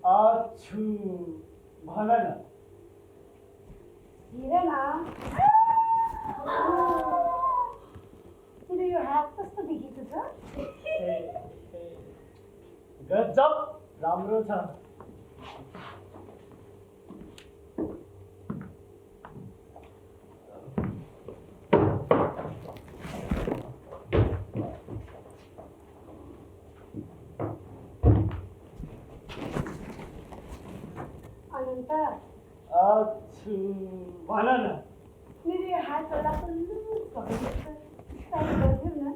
आच्छू भाला ना हिरे ना तुला यो हात कसं दिली तुझं गजब रामरो था अनंत आच्छू भाला ना मेरे हात चला काय कर ना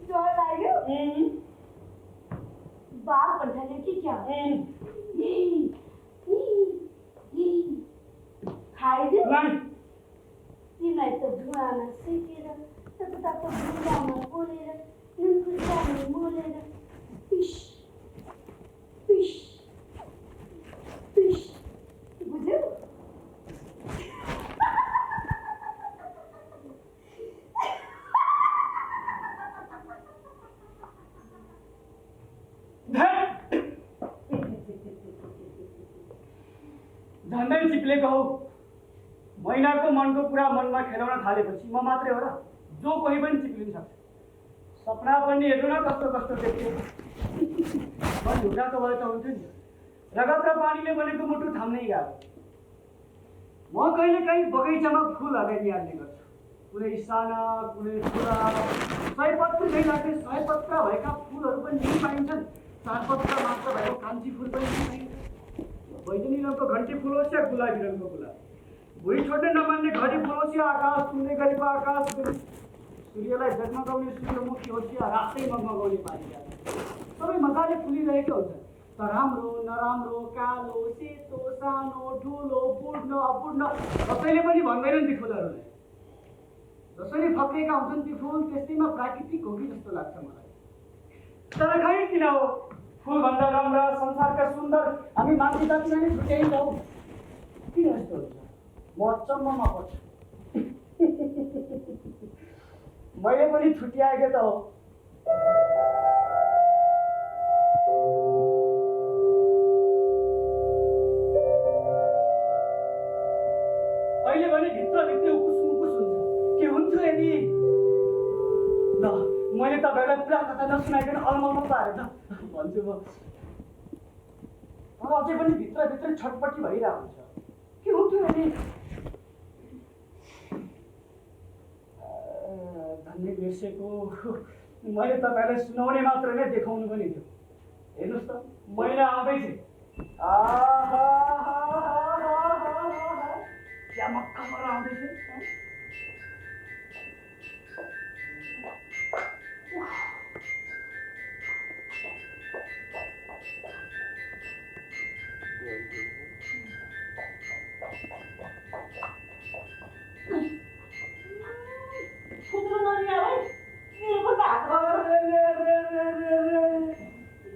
जोर लायो बात बढ़ाने की क्या खाई दे नहीं ती नाही तर धुवाना शेकेर सतत आता धुवाना बोलेर नंतर जाणे बोलेर फिश फिश फिश बुझे झन्डै चिप्लेको हौ। मैनाको मनको कुरा मनमा खेलाउन थालेपछि म मात्रै हो र, जो कोही पनि चिप्लिन सक्छ। सपना पनि हेर्नु न कस्तो कस्तो देख्यो। मन ढुक्राको भए त हुन्थ्यो नि। रगत र पानीले बनेको मुटु थाम्नै गाह्रो। म कहिलेकाहीँ बगैँचामा फुलहरूलाई निहाल्ने गर्छु। कुनै साना कुनै ठुला, सयपत्री नै लाग्ने सयपत्र भएका फुलहरू पनि यहीँ पाइन्छन्। चारपत्र मात्र भएको कान्छी फुल पनि यहीँ पाइन्छ। बैजनी रङको घन्टी फुल होस् या गुलाबी रङको गुलाब, भुइँ छोड्ने नमान्ने घडी फुल होस् या आकाश सुन्ने गरेको आकाश, सूर्यलाई जगमगाउने सूर्यमुखी होस् या रातै मगमगाउने पारिजात, सबै मजाले फुलिरहेको हुन्छ। त राम्रो नराम्रो, कालो सेतो, सानो ठुलो, पूर्ण अपूर्ण, कसैले पनि भन्दैनन् ती फुलहरूलाई। जसरी फक्रेका हुन्छन् ती फुल त्यस्तैमा प्राकृतिक हो कि जस्तो लाग्छ मलाई। तर खै किन हो, फुलभन्दा राम्रा संसारका सुन्दर हामी मान्छे जातिमा नै छुट्याइन्छौँ। किन यस्तो हुन्छ म अचम्ममा पर्छु। मैले पनि छुट्याएको त हो। अहिले भने भित्रभित्रै उकुस मुकुस हुन्छ। के हुन्थ्यो यदि ल मैले तपाईँहरूलाई पुरा कथा नसुनाइकन अलमलमा पारेँ त भन्छु म। तर अझै पनि भित्रभित्रै छटपट्टि भइरहेको हुन्छ। के हुन्थ्यो यदि धन्य बिर्सेको। मैले तपाईँलाई सुनाउने मात्र नै देखाउनु पनि थियो। हेर्नुहोस् त मैना आउँदैछ। क्या मक्खर आउँदैछ।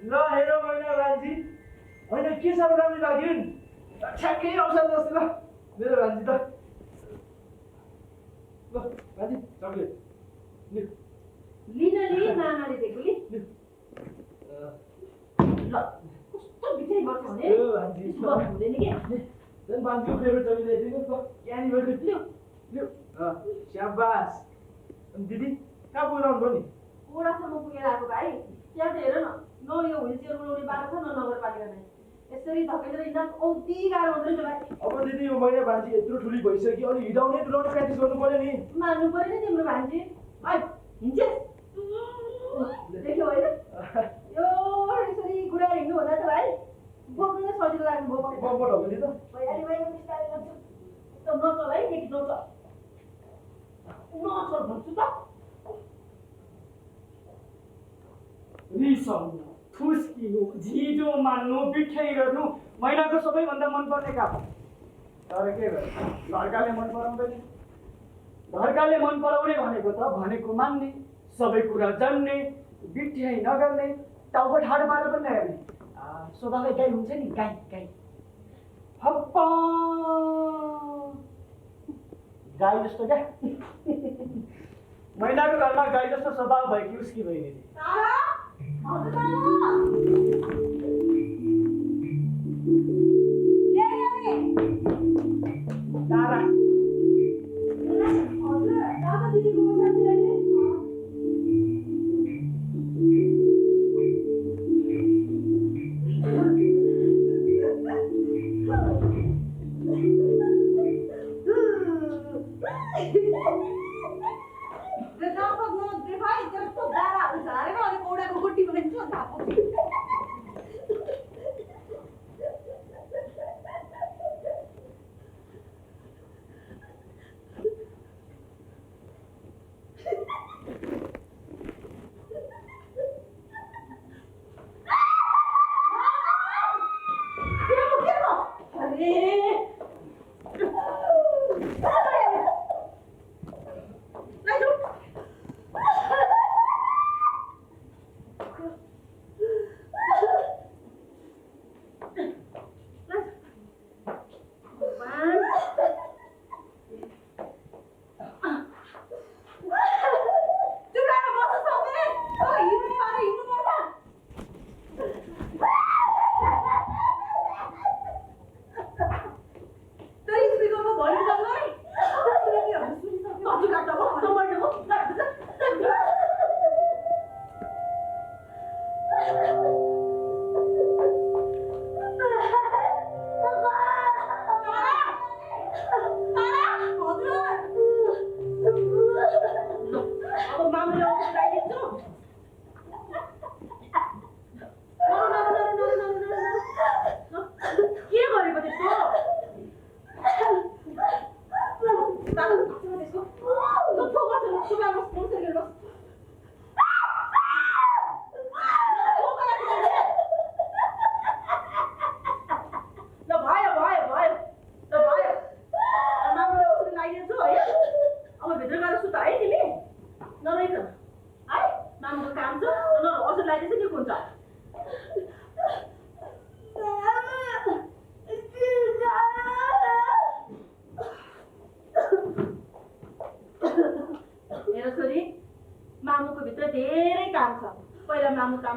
ल हेर मैना भान्जी, होइन के साह्रो राम्रो लाग्यो नि, ठ्याक्कै आउँछ जस्तो ल मेरो भान्जी त। ल भान्जी चक्लेट लिन लि नानाले दिएको लि। ल कस्तो बिचाइ गर्छ भने भान्जी हुँदैन के। झन् भान्जीको फेभरेट चक्लेट ल्याइदिनुहोस् न। यहाँनिर ल्याउ ल्याउ। स्याबास। अनि दिदी कहाँ पुगेर आउनुभयो नि? ओडासम्म पुगेर आएको भाइ। त्यहाँ त हेर न, न यो व्हिलचेयर बनाउने बाटो छ न नगरपालिका नै। यसरी धकेलेर हिँड्न औधी गाह्रो हुँदैन भाइ। अब दिदी यो मैना भान्जी यत्रो ठुली भइसक्यो, अलि हिँडाउने डुलाउने प्र्याक्टिस गर्नु पर्यो नि। मान्नु पर्यो नि तिम्रो भान्जी। है हिँड्छे देख्यौ होइन, यो यसरी घुराएर हिँड्नु भन्दा त भाइ बोक्नु नै सजिलो लाग्नु बोक्नु। बम्बट हो नि त। भइहाल्यो भाइ, बिस्तारै गर्छु। एकदम नचल है केटी, नचल नचल भन्छु त। रिसाउनु, फुस्किनु, झिजो मान्नु, बिठ्याइ गर्नु मैनाको सबैभन्दा मनपर्ने काम। तर के गर्नु, घरकाले मन पराउँदैन। घरकाले मन पराउने भनेको त भनेको मान्ने, सबै कुरा जान्ने, बिठ्याइ नगर्ने, टाउको ठाडो पारेर पनि नहेर्ने। स्वभावै गाई हुन्छ नि, गाई गाई हप्पा गाई जस्तो क्या। मैनाको घरमा गाई जस्तो स्वभाव भएकी उसकी बहिनी तारा।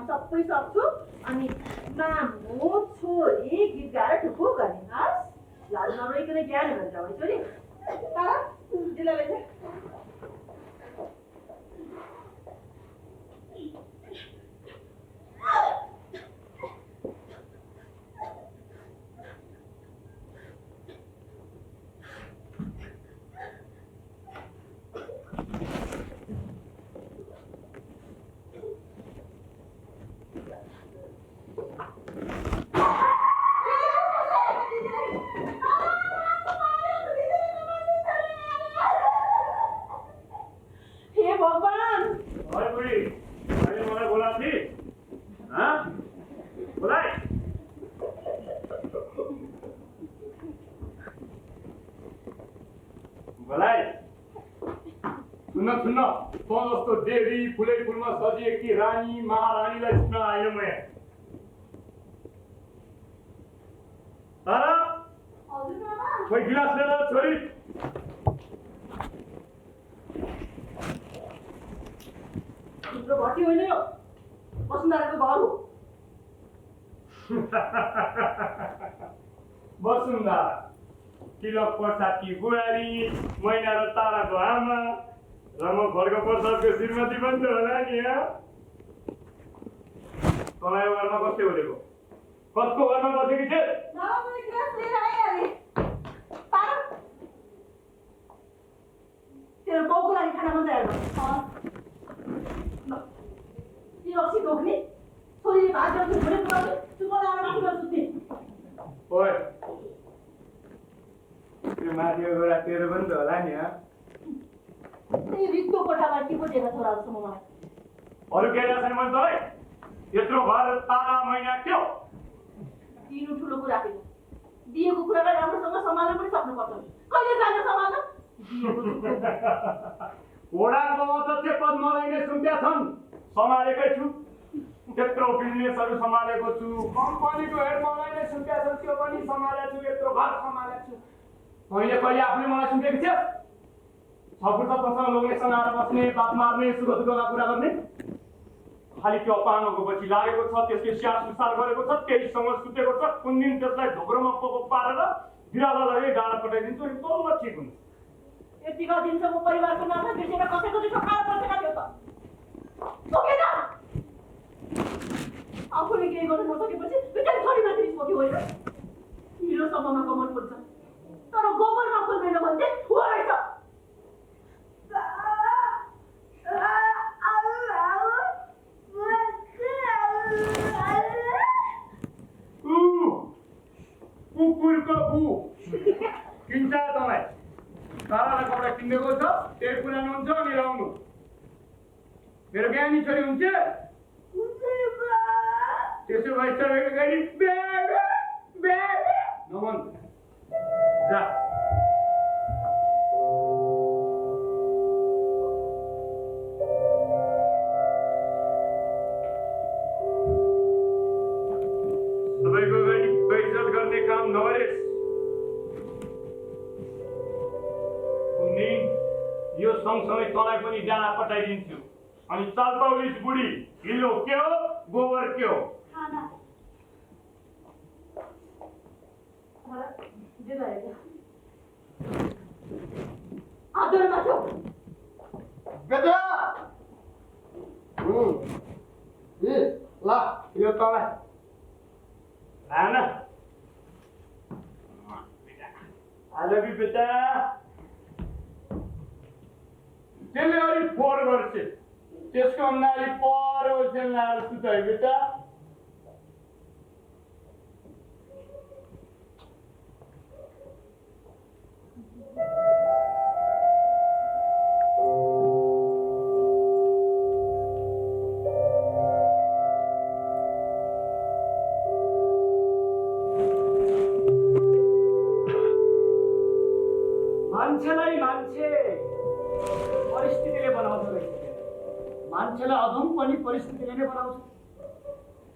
सबै सक्छु अनि मामु छोरी गीत गाएर ठुक्कु गर्ने हस् लाज नरोइकन ज्ञान भन्छ है छोरी दिला लैजा सुन्न तँ जस्तो देवी फुलै फुलमा सजिएकी रानी महारानीलाई सुन्न आएन म यहाँ तारा खोइ गिलास लिएर छोरी तिम्रो भर्ती होइन यो वसुन्धराको घर हो वसुन्धरा तिलक प्रसादकी बुहारी मैना र ताराको आमा र म घरको प्रसादको श्रीमती पनि त होला नि तँलाई घरमा कस्तो बोलेको कसको घरमा बसेकी थिए तेरो बाउको लागि खाना मात्रै हेर्नु त्यो रक्सी ढोक्ने छोरीले भात गर्छु भोलि पुऱ्याउँछु चुपला आएर माथि गर्छु सुत्ने ओए त्यो माथिको कुरा तेरो पनि त होला नि त्यही रित्तो कोठामा के पो दिएको छोरा जस्तो मलाई अरू केही छैन मैले तँलाई यत्रो घर तारा मैना क्या दिनु ठुलो कुरा फेरि दिएको कुरालाई राम्रोसँग सम्हाल्न पनि सक्नुपर्छ कहिले जान्छ सम्हाल्न वडाको अध्यक्ष पद मलाई नै सुम्पिया छन् सम्हालेकै छु त्यत्रो बिजनेसहरू सम्हालेको छु कम्पनीको हेड मलाई नै सुम्पिया छ त्यो पनि सम्हालेको छु यत्रो घर सम्हालेको छु मैले कहिले आफूले मलाई सुम्पेको थिएँ सफुर्सदसँग लोग्नेसँग आएर बस्ने बात मार्ने सुख दुःखका कुरा गर्ने खालि त्यो पानीको पछि लागेको छ त्यसले स्याहार सुसार गरेको छ त्यहीसँग सुतेको छ कुन दिन त्यसलाई ढोक्रोमा पोको पारेर बिरालोलाई डाँडा पठाइदिन्छु अनि तल्ल ठिक हुन्छ यतिका दिनसम्म परिवारको नाता बिर्सेर कसैको दुःख खाएर बसेका थियो त सकेन आफूले केही गर्न नसकेपछि बिचारी छोरीमाथि रिस पोख्यो होइन हिरोसम्ममा कमल फुल्छ तर गोबरमा फुल्दैन भन्थे हो रहेछ कुकुरको बु किन्छ तँलाई तारालाई कपडा किनेको छ त्यही पुरानो हुन्छ अनि लाउनु मेरो ज्ञानी छोरी हुन्छ त्यसो भए सबैको गाडी नभन् जा सबैको गाडी बेइज्जत गर्ने काम नगरेस् यो सँगसँगै तँलाई पनि डाँडा पठाइदिन्छु अनि चालपाउलिस बुढी हिलो के हो गोबर के हो बेटा ला यो तँलाई लान I love you, बेटा त्यसले अलिक फोहोर गर्छ त्यसको नाली पर ओछ्यान लाएर सुतायो बेटा मान्छेलाई मान्छे परिस्थितिले बनाउँछ मान्छेलाई अधम पनि परिस्थितिले नै बनाउँछ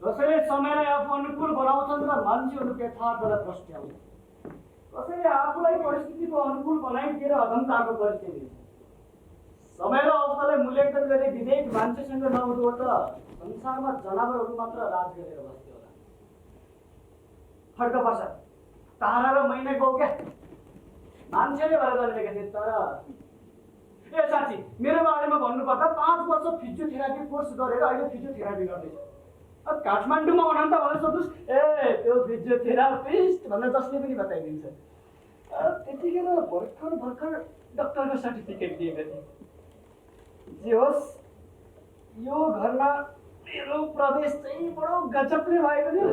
कसैले समयलाई आफू अनुकूल बनाउँछन् र मान्छेहरूको यथार्थलाई प्रस्ट्याउँछ कसैले आफूलाई परिस्थितिको अनुकूल बनाइदिएर अधमताको परिस्थिति समय र अवस्थालाई मूल्याङ्कन गर्ने विवेक मान्छेसँग नहुँदो त संसारमा जनावरहरू मात्र राज गरेर बस्थ्यो होला। फर्क पर्छ तारा र मैना गौ क्या मान्छेले भएर जन्मेका थिए। तर ए साँच्ची मेरो बारेमा भन्नुपर्दा 5 वर्ष फिजियोथेरापी कोर्स गरेर अहिले फिजियोथेरापी गर्दैछु। अब काठमाडौँमा अनन्त भनेर सोध्नुहोस्, ए त्यो फिजियोथेरापिस्ट भनेर जसले पनि बताइदिन्छ। त्यतिखेर भर्खर डक्टरको सर्टिफिकेट दिएको थिएँ। जे होस् यो घरमा मेरो प्रवेश चाहिँ बडो गजबले भएको थियो।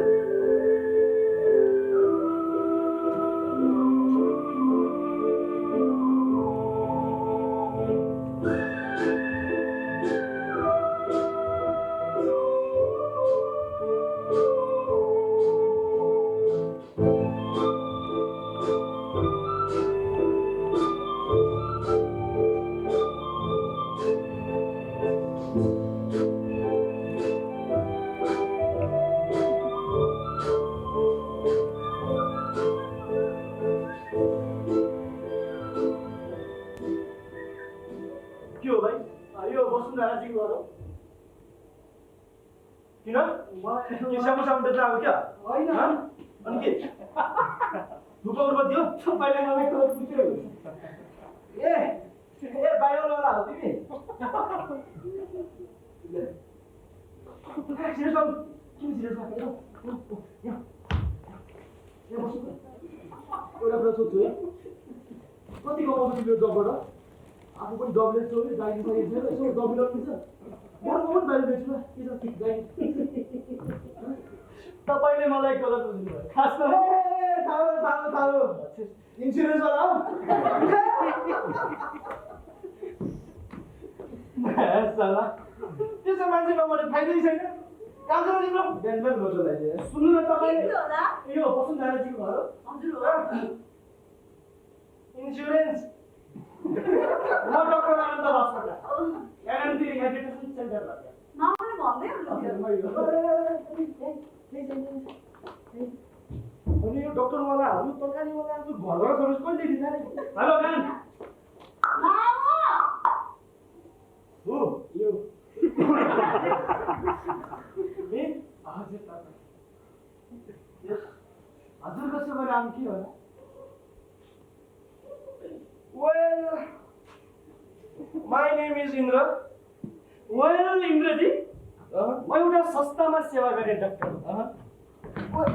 कति कमाउँछ त्यो जबबाट? आफू पनि जबले छोड्यो, गाडी सकेको छैन, यसो जबले लाग्छ। म पनि बाहिर बेच्छु ल, के छ गाडी। तपाईँले मलाई गलत बुझ्नुभयो। खासमा थालो इन्सुरेन्स वाला हो। त्यसो मान्छे नभने फाइदै छैन। काम गर्न तिम्रो बिहान गर्छ दाइले। सुन्नु न तपाईँले के होला? यो वसुन्धराजीको घर हो। हजुर हो। इन्सुरेन्स म डक्टर अनन्त भास्कर एनएमटी रिहेबिलिटेसन सेन्टरबाट। मामाले भन्दै हुनुहुन्थ्यो। अनि यो डक्टरवालाहरू तरकारीवालाहरू घरबाट सर्भिस कहिलेदेखि जाने? Hello ma'am. मामा! हो यो हजुरको शुभ नाम के होला? Well my name is Indra. Well इन्द्रजी, म एउटा संस्थामा सेवा गर्ने डक्टर हो।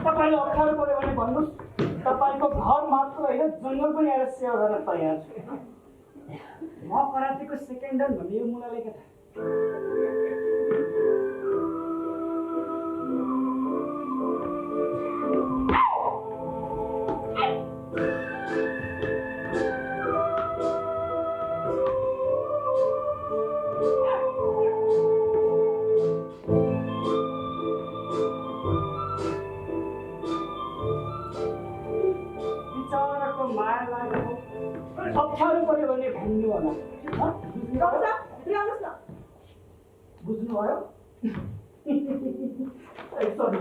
तपाईँले अप्ठ्यारो पऱ्यो भने भन्नुहोस्, तपाईँको घर मात्र होइन जङ्गल पनि आएर सेवा गर्न तयार छु। म करातेको सेकेन्ड डान भन्ने यो मुना लेखेको थिएँ। अप्ठ्यारो पऱ्यो भने भन्नु होला। बुझ्नुभयो? सरी।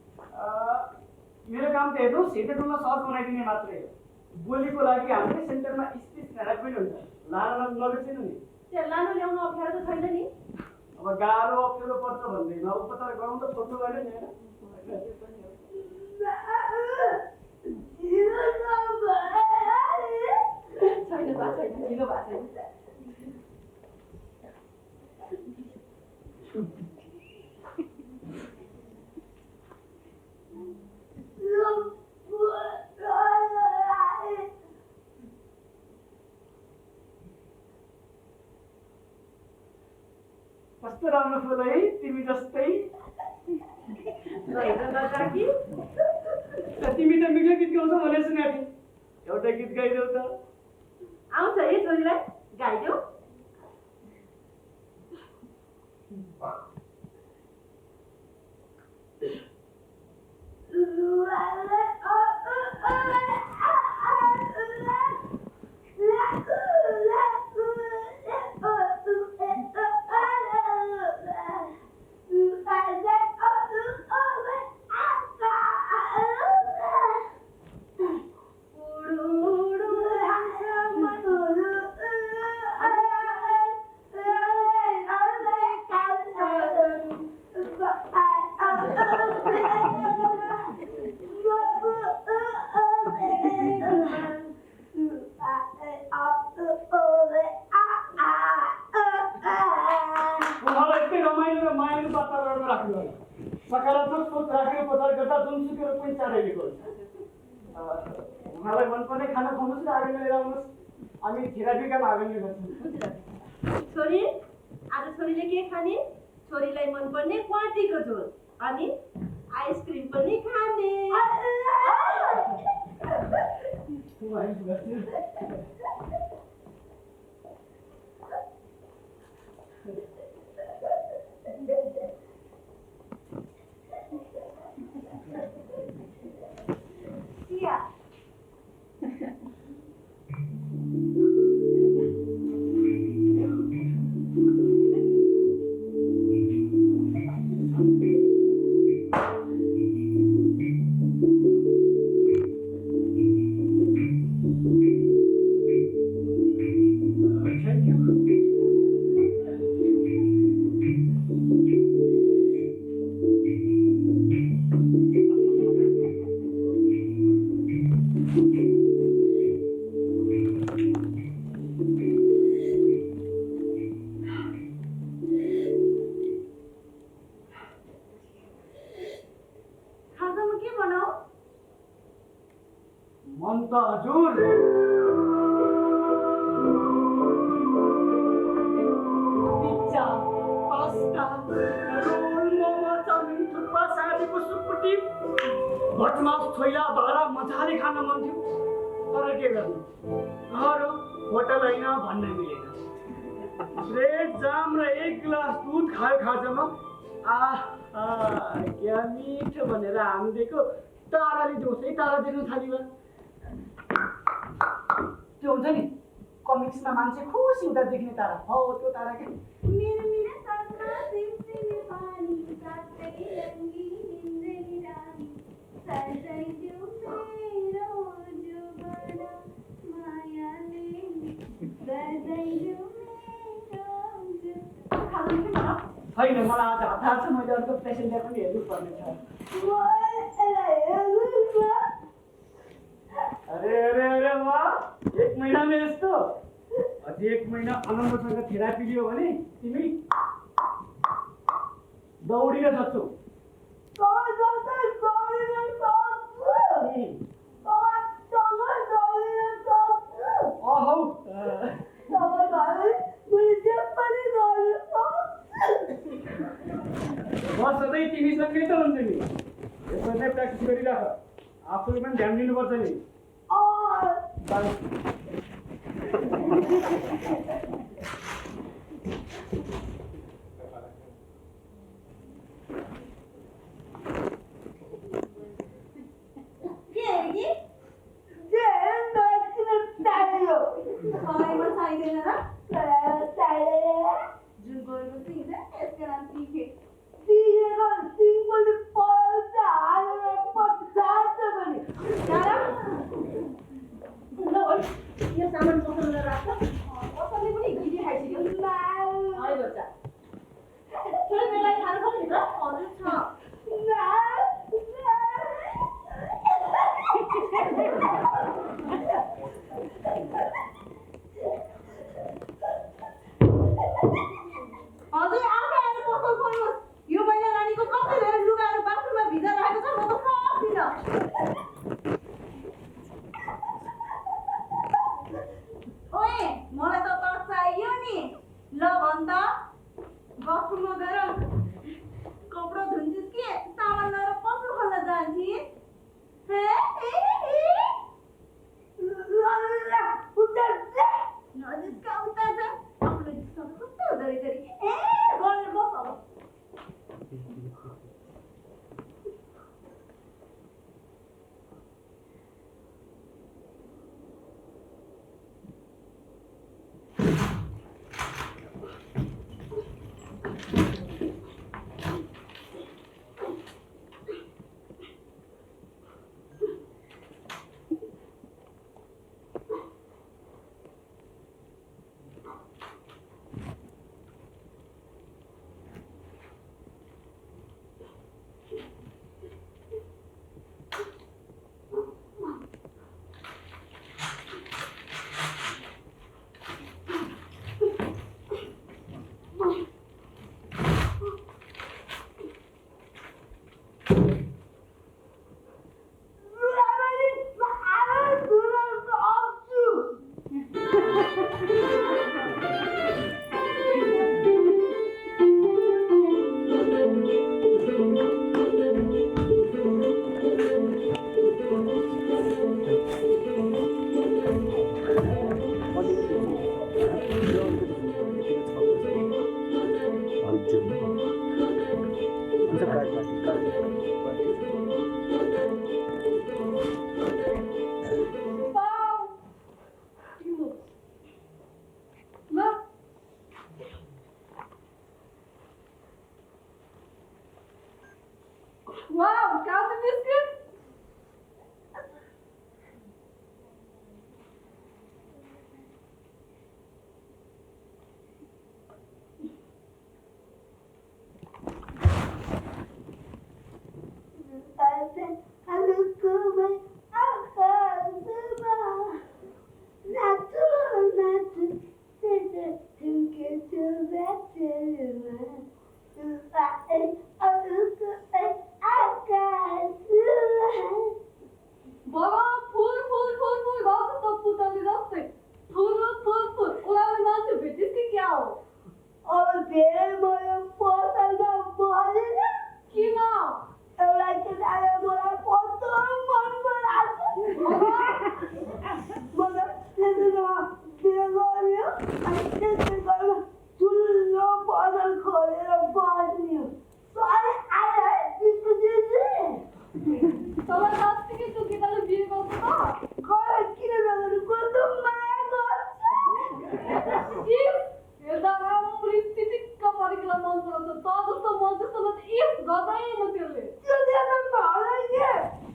हेर्नुहोस् हेटेटोलाई सहज बनाइदिने मात्रै हो। बोलीको लागि हाम्रै सेन्टरमा स्पिच थेरापी पनि हुन्छ। लान नबिर्सिनु नि। त्यहाँ लानु ल्याउनु अप्ठ्यारो त छैन नि? अब गाह्रो अप्ठ्यारो पर्छ भन्दैमा उपचार गराउनु त छोड्नु भएन नि होइन? छैन बा छैन ढिलो भएको छैन। कस्तो राम्रो फुल है तिमी जस्तै। तिमी त मिठो गीत गाउँछौ भने सुनेको थिएँ। एउटा गीत गाइदेऊ त। आउँछ है छोरीलाई गाइदेऊ। सकारात्मक सोच राखेर प्रचार गर्दा जुनसुकै रोग पनि चाँडैले गर्छ। उहाँलाई मनपर्ने खाना खुवाउनुहोस् र आगो लिएर आउनुहोस्। हामी थेरापीका आगो गर्छौँ। छोरी आज छोरीले के खाने? छोरीलाई मनपर्ने क्वाटीको झोल अनि आइसक्रिम पनि खाने। हजुर pizza pasta roll momo chowmein thukpa साँडीको सुकुटी भटमास छोइला भाडा मजाले खान मन थियो तर के गर्नु घर हो होटल होइन भन्न मिलेन। ब्रेड जाम र एक गिलास दुध खायो खाजामा क्या मिठो भनेर हामीदेखो ताराले देउछ है तारा देख्न थाल्यो। त्यो हुन्छ नि कमिक्समा मान्छे खुसी हुँदा देख्ने तारा हो त्यो तारा के मेरो मेरो सपना सिमसिमे पानी साथै रङ्गी रानी सजाइ देऊ मेरो जुगना मायाले सजाइ देऊ मेरो होइन मलाई आज हतार छ मैले अर्को पेसेन्जर पनि हेर्नु पर्ने छ। अरे अरे अरे वाह एक महिनामा यस्तो अझै एक महिना आनन्दसँग थेरापी लियो भने तिमी दौडिन सक्छौ। म सधैँ तिमीसँगै त हुन्छु नि यसो नै प्र्याक्टिस गरिराख आफूले पनि ध्यान दिनुपर्छ नि। वाव काफी बिस्किट बगा फुल फुल फुल फुल गाउँछ त पुतली जस्तै फुल फुल फुल उडाउने मान्छे भेटिस् कि क्या हो अब धेरै भयो पसलमा भरेन किन एउटा केटाले मलाई कस्तो मन पराएको मतलब त्यसमा बिहे गर्यो अनि त्यसै गर्दा ठुलो पसल खोलेर बस्यो सरी आयो त्यसको तँलाई साँच्चीकै त्यो केटाले बिहे गर्छ त गएर किन नगर्नु कस्तो माया गर्छ हेर्दा राम्ररी चिटिक्क परेकोलाई मन पराउँछ त जस्तो मन जस्तोलाई त इफ गर्दैन त्यसले त्यो देख्न पाउँदैन के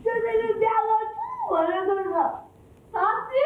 त्यसैले बिहा गर्छु भनेको छ साँच्ची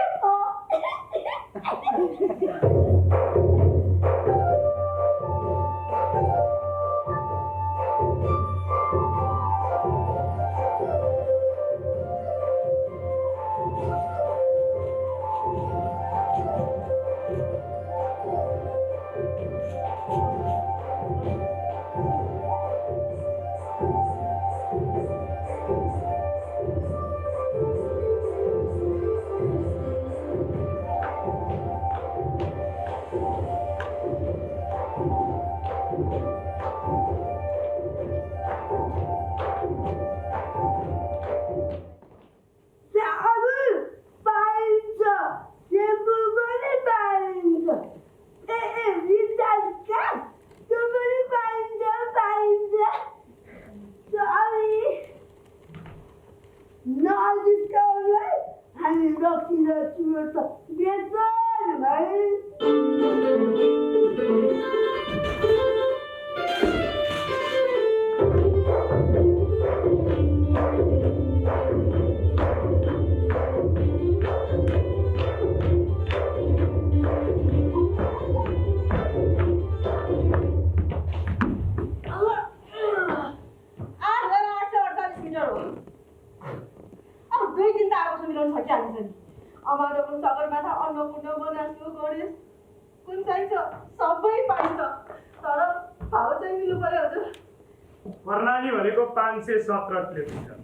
कर्णाली भनेको 517 किलोमिटर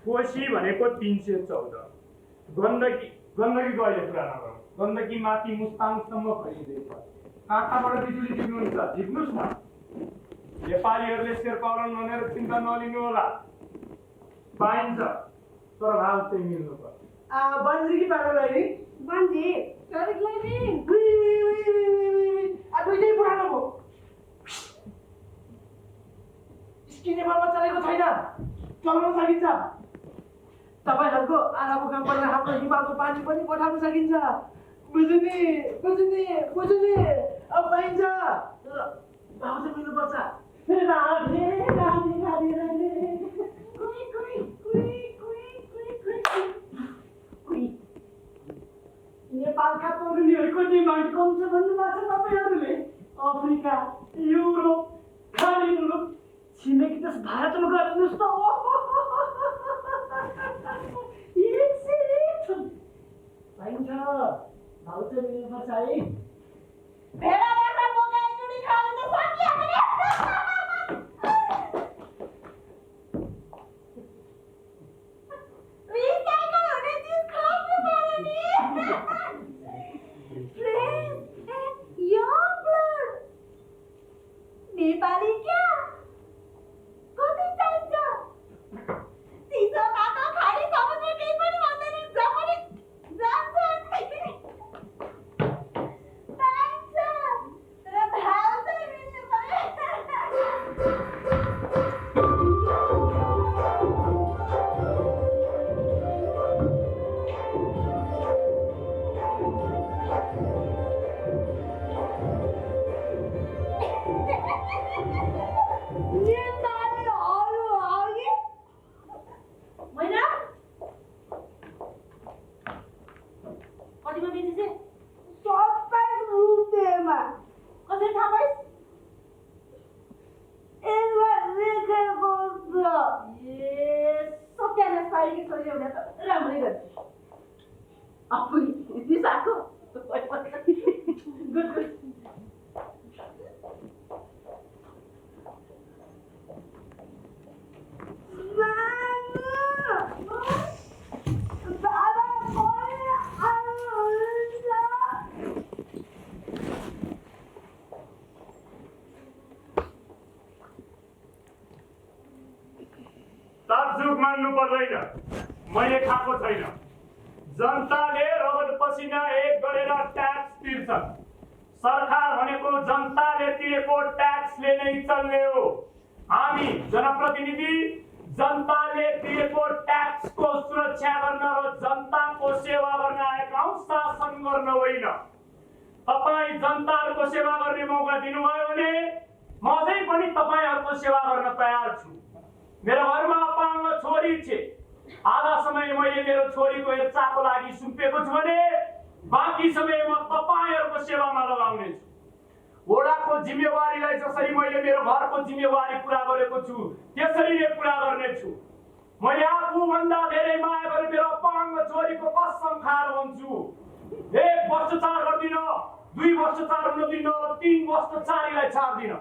कोशी भनेको 314 गण्डकी अहिले कुरा नगरौँ गण्डकी माथि मुस्ताङसम्म फैलिँदैछ काँटाबाट बिजुली टिप्नुहुन्छ झिक्नुहोस् न नेपालीहरूले शेर्पाउन भनेर चिन्ता नलिनु होला पाइन्छ तर भाव चाहिँ मिल्नु पर्छ बन्जी कि पागललाई बन्जी दुइटै पुरानो हो नेपालमा चलेको छैन चलाउन सकिन्छ तपाईँहरूको आराको काम गरेर हाम्रो हिमालको पानी पनि पठाउन सकिन्छ बुझ्ने अब पाइन्छ भाउ चाहिँ मिल्नुपर्छ नेपालका पौरनीहरूको डिमान्ड कम छ भन्नुभएको छ तपाईँहरूले अफ्रिका युरोप खाडी मुलुक छिमेकी देश भारतमा गरिदिनुहोस् त पाइन्छ भाउ चाहिँ मिल्नुपर्छ है भेडा बाख्रा बोकाइ जुडी खानु त सकिहाल्यो नि रिसाइकल हुने चिज खानु पर्यो नि fresh and young blood Nepali क्या कति चाहिन्छ चिसो तातो खाडी समुद्र केही पनि भन्दैन जपनी जान्छ फाइलकै छोरी हुँदा त राम्रै गर्छ आफै दिसाको गुड गुड ताज्जुब मान्नु पर्दैन मैले खाएको छैन जनताले रगत पसिना एक गरेर ट्याक्स तिर्छन् सरकार भनेको जनताले तिरेको ट्याक्सले नै चल्ने हो हामी जनप्रतिनिधि जनताले तिरेको ट्याक्सको सुरक्षा गर्न र जनताको सेवा गर्न आएका हौं शासन गर्न होइन तपाई जनताहरूको सेवा गर्ने मौका दिनुभयो भने म अझै पनि तपाईहरुको सेवा गर्न तयार छु मेरो घरमा अपाङ्ग छोरी छे आधा समय मैले मेरो छोरीको हेरचाहको लागि सुम्पेको छु भने बाँकी समय म तपाईहरुको सेवामा लगाउने छु वडाको जिम्मेवारीलाई जसरी मैले मेरो घरको जिम्मेवारी पूरा गरेको छु त्यसरी नै पूरा गर्ने छु मैले आफू भन्दा धेरै माया गरे मेरो अपाङ्ग छोरीको कसम खाएर भन्छु 1 वर्ष 4 गर्दिन 2 वर्ष 4 हुन दिन्न र 3 वर्ष 4 लाई छाड्दिन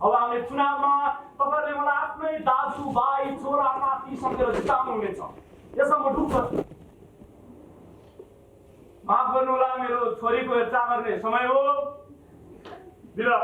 अब आउने चुनावमा तपाईहरुले मलाई आफ्नै दाजु भाइ छोरा नाति सम्झेर जिताउनु हुनेछ यसमा म ढुक्क छु माफ गर्नुहोला मेरो छोरीको हेरचाह गर्ने समय हो बिदा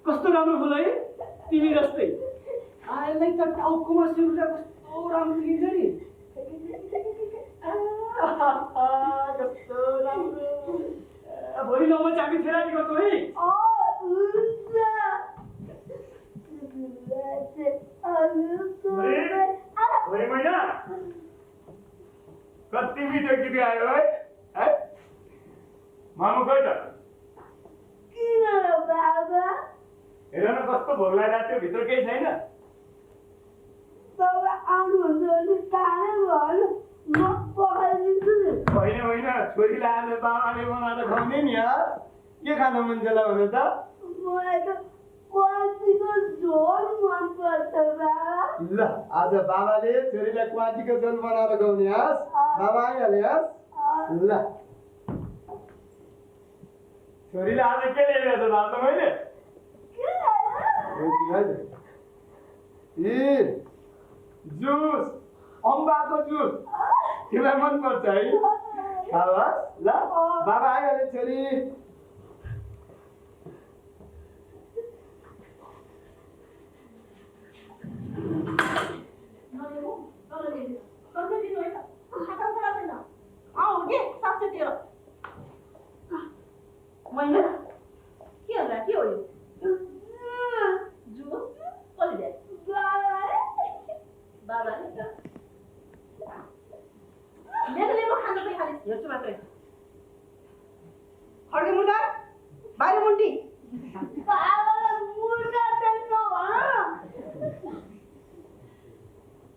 कस्तो राम्रो फुल है तिमी जस्तै आइलाई त टाउकोमा सुर्दा कस्तो राम्रो लिन्छ नि कस्तो राम्रो भोलि नौ बजे हामी थेरापी गर्छौँ है भोलि महिना कति मिठो गीत आयो है मामु खै त हेर न कस्तो भोग लागिरहेको थियो भित्र केही छैन होइन होइन छोरीलाई आज बाबाले बनाएर खुवाउने नि यार के खान मन छ हुन त ल आज बाबाले छोरीलाई क्वाटीको झोल बनाएर खुवाउने हस् बाबा आइहाले हस् ल छोरीले आज के ल्याएर छ त मैले जुस अम्बाको जुस तिमीलाई मन पर्छ है खाओस् ल बाबा आइहाले छोरी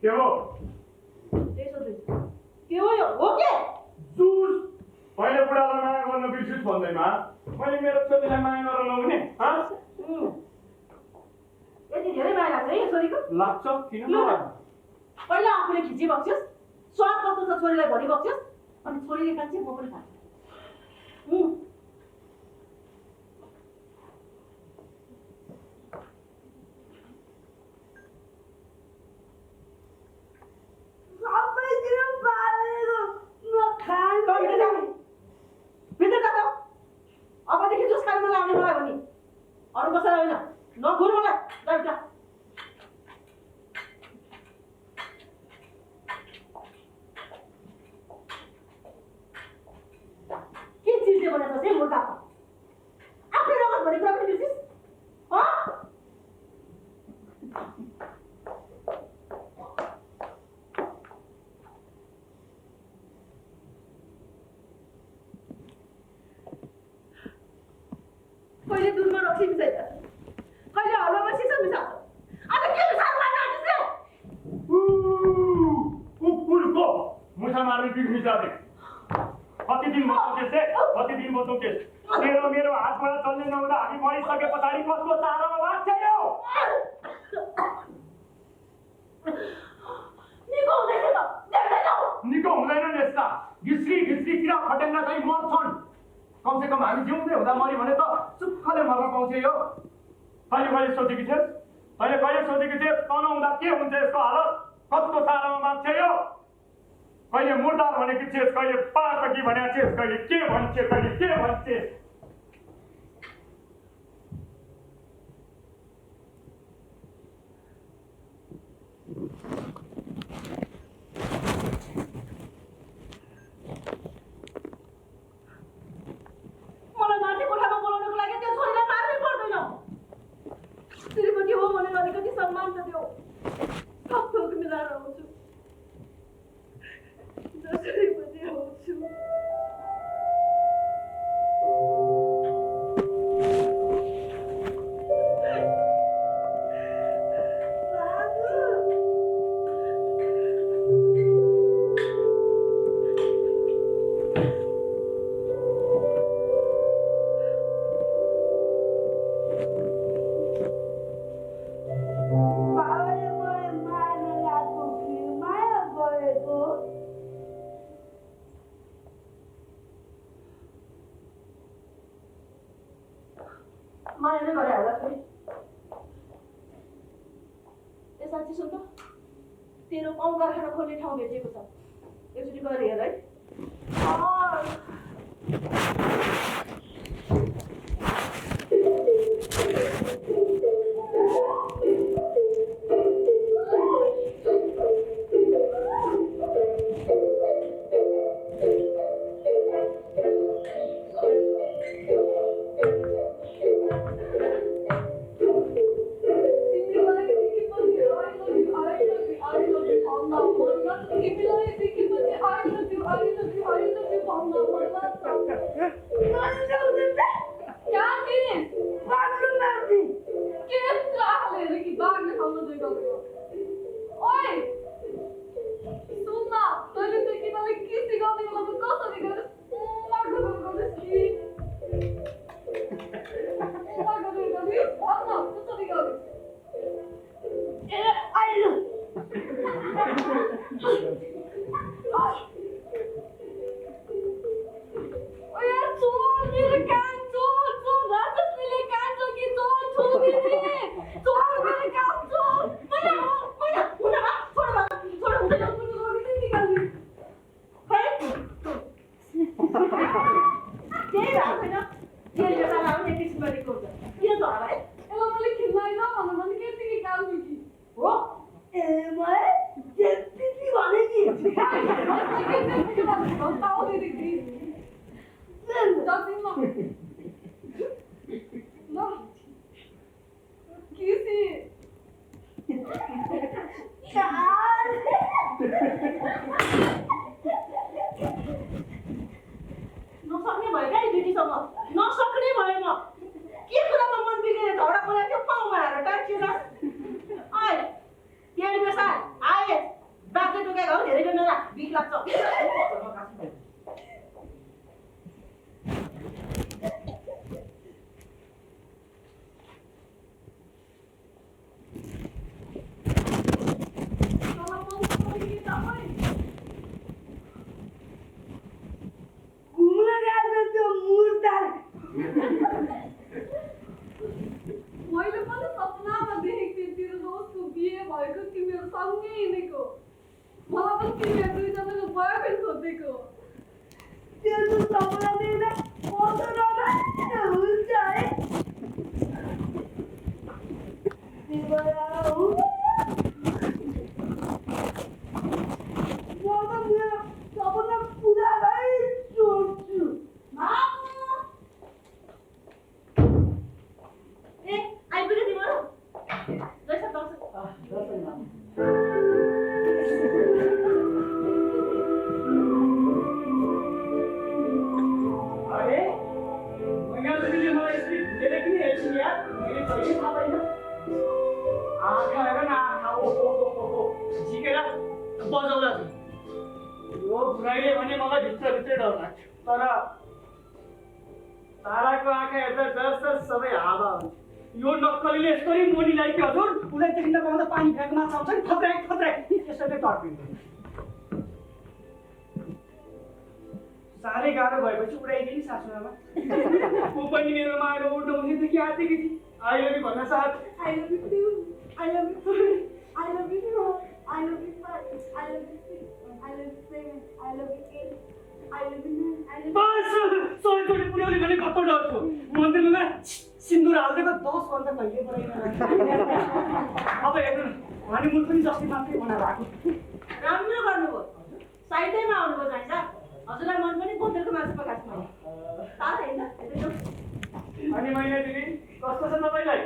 के हो त्यही सोध्दैछु के हो यो हो के जुस पहिले बुढालाई माया गर्न बिर्सिस् भन्दैमा मैले मेरो छोरीलाई माया गर्न नहुने यति धेरै माया लाग्छ है यो छोरीको लाग्छ किन ल न। नलाग्छ? पहिला आफूले खिची बक्स्योस् स्वाद कस्तो छ छोरीलाई भनी बक्स्योस् अनि छोरीले खान्छ म पनि खान्छु सबैतिर पालेको म खान्छु भित्र जा त अबदेखि जुस खानु मन लाग्ने मलाई भने अरू कसैलाई होइन नखुर मलाई जा भित्र के चिजले बनाएको छ मुर्गा आफ्नै रगत भन्ने कुरा पनि बिर्सिस् कहिले दुधमा रक्सी मिसाइछ कहिले हलुवामा सिसा मिसाउँछ आज के मिसाउनु भएन आजले कुकुरको मुसा मार्ने बिग मिसाले कति दिन बचाउँछेस् तेरो मेरो हातबाट चल्ने नहुँदा हामी मरिसके पछाडि कसको चारोमा बाँच्छ यो निको हुँदैन यस्ता घिस्री किरा फटेङ्ग्रा चाहिँ मर्छन् कमसेकम हामी जिउँदै हुँदा मरि भने त सुक्खले मर्न पाउँछ यो कहिले सोचेकी थिएस् तन हुँदा के हुन्छ यसको हालत कस्तो सारामा बाँच्छ यो कहिले मुर्दार भनेकी थिएस् कहिले पार्पटी भनेको थिएस् कहिले के भन्छे मलाई माथि कोठामा बोलाउनको लागि त्यो छोरीलाई मार्नै पर्दैन श्रीमती हो भनेर अलिकति सम्मान त दियो सब थोक मिलाएर आउँछु जसरी पनि आउँछु बाबाले मलाई मार्न लाग्यो कि माया गरेको माया नै गरे होला फेरि ए साँच्ची सुन त तेरो पाउ कारखाना खोल्ने ठाउँ भेटेको छ एकचोटि गएर हेर है ए मैं जेपी भने कि किन दुईजनाको बोयफ्रेन्ड खोजेको त्यो सपना देख्दा कस्तो रमाइलो हुन्छ है तिमीलाई सपना पुरा सोच्छु ए आइपुग्यो तिम्रो जैसा दर्शन दर्शन माम अरे मैना दिदीले मलाई यसरी भुलेर किन हेर्छिन् यार मैले कहिले थाहा पाइन आँखा हेर न आँखा ओ झिकेर बजाउँदा छु यो बुढाइले भने मलाई भित्रभित्रै डर लाग्छ तर ताराको आँखा हेर्दा डर सबै हावा हुन्छ यो नक्कलीले यसरी मोनीलाई कि हजुर उसलाई देख्न पाउँदा पानी फ्याँक माछा आउँछ नि थत्राइ त्यसरी तर्पिन्छ साह्रै गाह्रो भएपछि उडाइदियो नि सासूआमा ऊ पनि मेरोमा आएर उड्नुहुन्थ्यो कि आँटेकी थिए आई लभ यु भन्न साथ I love you too. I love you too. I love you too. I love you 5. I love you 6. I love you 7. I love you 8. I love you 9. I love you. बस सोचोले पुर्याउने भने कस्तो डरछु मन्दिरमा सिन्दुर हाल्दैको 10 भन्दा कहिले परेन अब हेर्नु हनीमुन पनि जस्तै मात्रै बनाएर आएको राम्रो गर्नुभयो साइडैमा आउनुभयो जान्छ हजुरलाई मन पनि बोतलको मासु पकाएको मैले तारा होइन अनि मैना दिदी कस्तो छ तपाईँलाई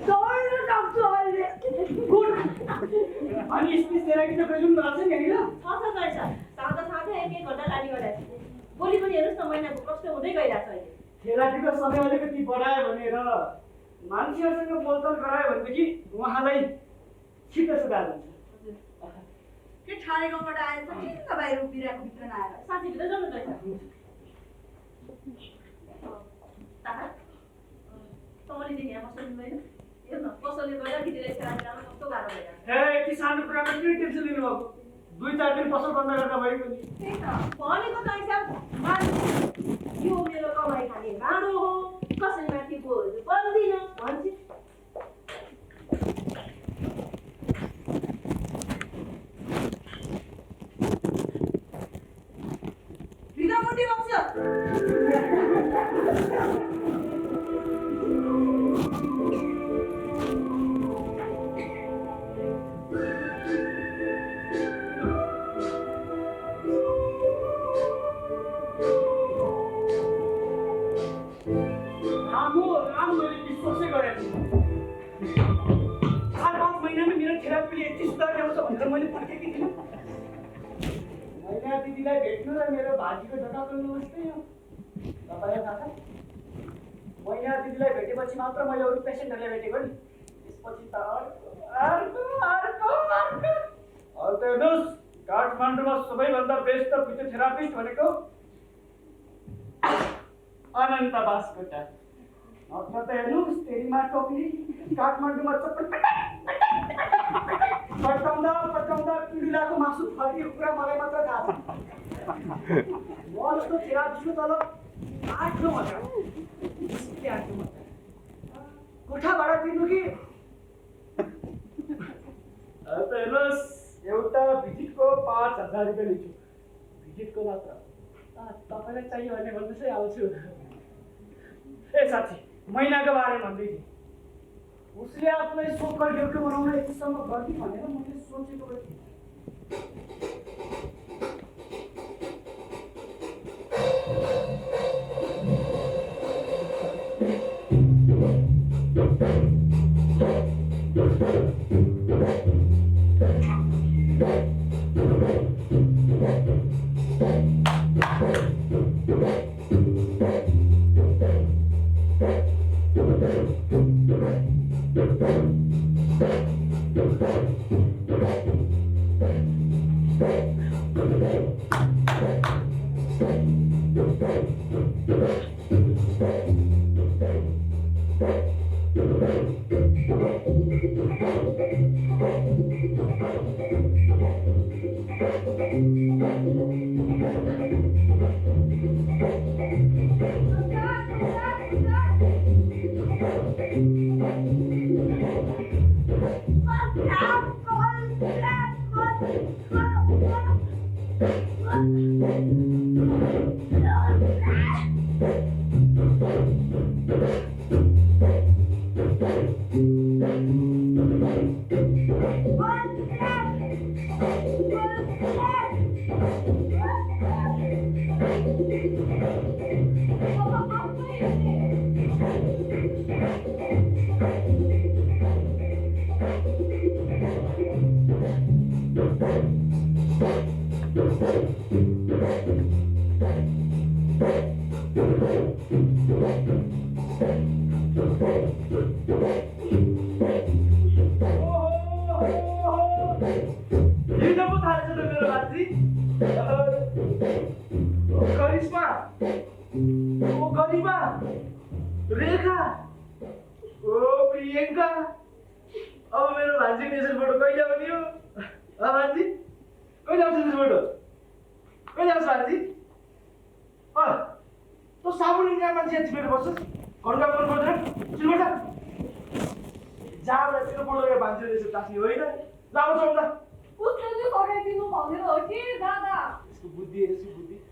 दौड्न सक्छु अहिले गुड अनि स्पिच थेरापी त कहिले पनि भएको छैन हैन छ रहेछ साँझै 1 घन्टा लागि गरेको भोलि पनि हेर्नुहोस् न महिनाको कष्ट हुँदै गइरहेको छ अहिले थेरापीको समय अलिकति बढायो भनेर मान्छेहरूसँग बोलचाल गरायो भनेदेखि उहाँलाई छिटो सुधार हुन्छ के ठाडे गाउँबाट आएछ कि बाहिर उभिरहेको भित्र नआएर साथी भित्र जानु रहेछ तारा तपाईँले देखि यहाँ बस्नु हुँदैन हेर्नु कसैले गर्दा केटीलाई थेरापी लाउन कस्तो गाह्रो भइरहेको हे यति सानो कुरामा किन टेन्सन लिनुभएको 2-4 दिन पसल बन्द गर्दा भयो नि त्यही त भनेको त हिसाब यो मेरो कमाइ खाने भाँडो हो कसैमाथि बोझ पर्दिन भन्छ भित्रपट्टि बस्छ मैले विश्वासै गरेको थिएँ 4-5 महिनामा मेरो थेरापीले यति सुधार ल्याउँछ भनेर मैले पर्खेकी थिइनँ मैना दिदीलाई भेट्नु र मेरो भाजीको ढोका खोल्नु जस्तै हो तपाईँलाई थाहा छ मैना दिदीलाई भेटेपछि मात्र मैले अरू पेसेन्टहरूलाई भेटेको नि त्यसपछि त अर्को हेर्नुहोस् काठमाडौँमा सबैभन्दा बेस्ट फिजियोथेरापिस्ट भनेको अनन्त बास्कोटा नत्र त हेर्नुहोस् तेरीमा टोक्ली काठमाडौँमा पट्टाउँदा पिँढीलाको मासु फर्किएको कुरा मलाई मात्र थाहा छ म जस्तो थेरापिस्टको तलब 8-9 हजार कोठा भाडा तिर्नु कि त हेर्नुहोस् एउटा भिजिटको 5,000 रुपियाँ लिन्छु भिजिटको मात्र तपाईँलाई चाहियो भने भन्नुहोस् है आउँछु ए साथी महिनाको बारेमा भन्दै थिएँ उसले आफूलाई सोकर ड्युटी बनाउन यतिसम्म गर्दै भनेर मैले सोचेको थिएँ हिजो पो थाहा छ त मेरो भान्जी करिश्मा ओ गरिमा रेखा ओ प्रियङ्का अब मेरो भान्जीको यसरी फोटो कहिले आउने हो भान्जी कहिले आउँछ यसरी फोटो कहिले आउँछ भान्जी तँ साबुन यहाँ मान्छे यहाँ चिपेर बस्छस् घर काम गर्नु पर्दैन चिल्बटा जहाँबाट तेरो फोटो यहाँ भान्जीले यसरी टाँस्ने होइन लाउँछ आउँदा उसले चाहिँ सघाइदिनु भनेर हो कि दादा यसको बुद्धि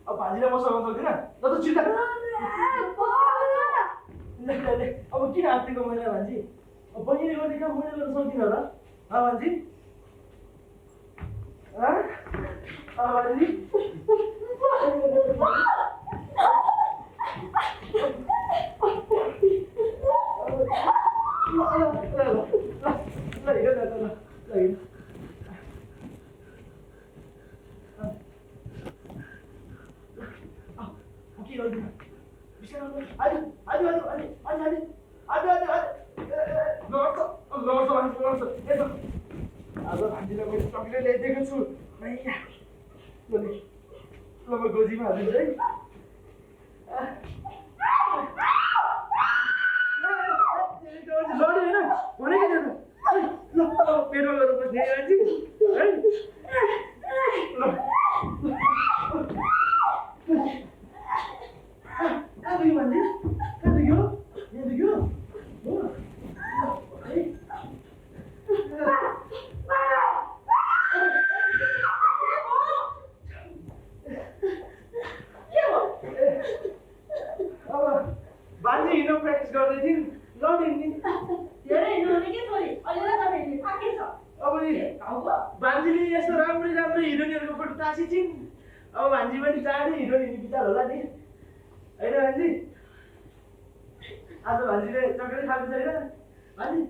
अब भान्जीलाई म सघाउन सक्दिनँ ल त चिन्ता अब किन हातेको मैले भान्जी अब बहिनीले गर्ने काम मैले गर्न सक्दिनँ होला भान्जी भान्जी आज भान्जीलाई मैले चक्लेट ल्याइदिएको छु ल म गोजीमा हालिदिन्छु है लड्यो होइन भनेको थिएन ल पेट्रोल गरेर बस्ने मान्छे है ल कहाँ दुख्यो भान्जी कहाँ दुख्यो यहाँ दुख्यो हो है अब भान्जी हिँड्नु प्र्याक्टिस गर्दै थियौँ लड्यो नि धेरै हिँड्नु भने के छोरी अहिले तपाईँ थाकेछ अब नि भान्जीले यस्तो राम्रो हिरोइनहरूको फोटो तासिन्छन् अब भान्जी पनि चाँडै हिरोइन हिँड्ने विचार होला नि होइन भान्जी आज भान्जीले चक्लेट खाएको छैन भान्जी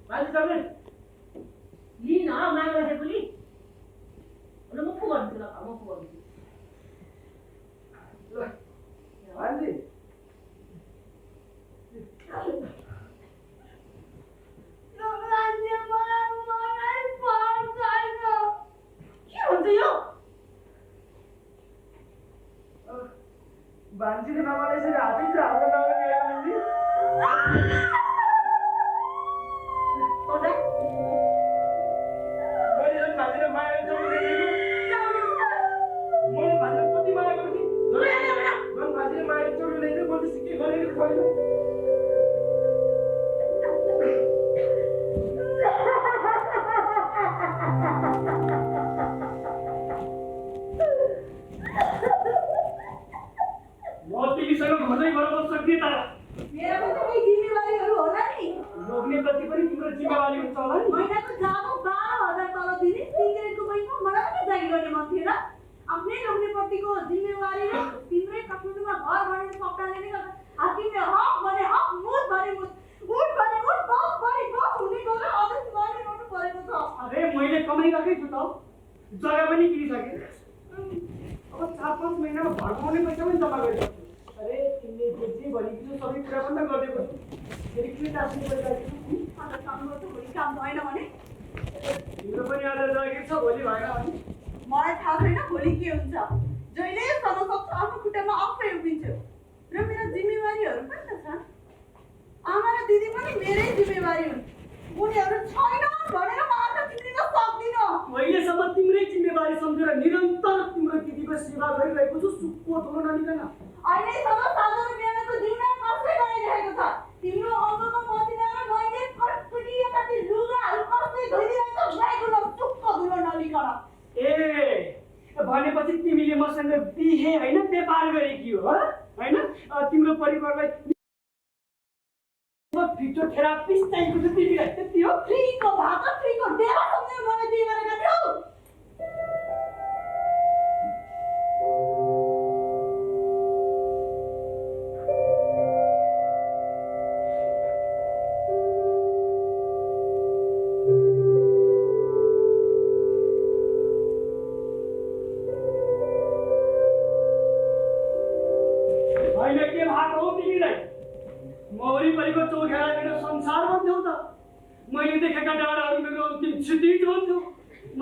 भान्जी चक्लेट लिन माग्दा भोलि म पो गर्छु ल म पो गर्छु ल भान्जी भान्जीले नमाने यसरी हातैतिर हाम्रो नगर्ने भान्जी मैले झन् भान्जीले माया चौकिदिएको मैले भान्जीलाई कति माया गर्थेँ झन् भान्जीले माया चौकिदिएको मैले सिक्के गरेको छैन घरै घर बस्न सक्ने तर मेरो पनि केही जिम्मेवारीहरू होला नि लोग्ने कति पनि तिम्रो जिम्मेवारी हुन्छ होला नि महिनाको जाबो 12,000 तल दिने सिगरेटको पैसा मलाई पनि जागिर गर्ने मन थिएन आफ्नै लोग्नेपट्टिको जिम्मेवारी र तिम्रै काठमाडौँमा घर बनाउने सपनाले नै गर्दा तिमीले हक भने हक मुठ भने मुठ उठ भने उठ बस भने बस हुने गरेर अझै तिमीले गर्नु परेको छ अरे मैले कमाइरहेकै छु त जग्गा पनि किनिसकेँ अब 4-5 महिनामा घर बनाउने पैसा पनि जम्मा गरिसक्छु अरे तिमीले जे भनेको सबै कुरा पनि त गरिदिएको छु फेरि के टास्नु परिरहेको छ अन्त काम गर्छु भोलि काम भएन भने तिम्रो पनि आज जागिर छ भोलि भएन भने मलाई थाहा छैन भोलि के हुन्छ जहिले सधैँ सक्छ आफ्नो खुट्टामा आफै उभिन्छु र मेरो जिम्मेवारीहरू पनि त छन् आमा र दिदी पनि मेरै जिम्मेवारी हुन् उनीहरू छैनन् भनेर म आफै तिम्रिन सक्दिनँ अहिलेसम्म तिम्रै जिम्मेवारी सम्झेर निरन्तर तिम्रो दिदीको सेवा गरिरहेको छु सुक्को धुलो नलिकन अहिलेसम्म साधारण बिहानको जिम्मा कसले गरिरहेको छ तिम्रो अङ्गको मसिना र मैले फटफटिएका ती लुगाहरू कसले धोइदिरहेको छ गाईको न सुक्को धुलो नलिकन ए भनेपछि तिमीले मसँग बिहे होइन व्यापार गरेकी हो होइन तिम्रो परिवारलाई फिटो थेरापिस्ट चाहिएको छ तिमीलाई त्यति हो फ्रीको भात फ्रीको डेरा सम्झेर मलाई बिहे गरेका थियौ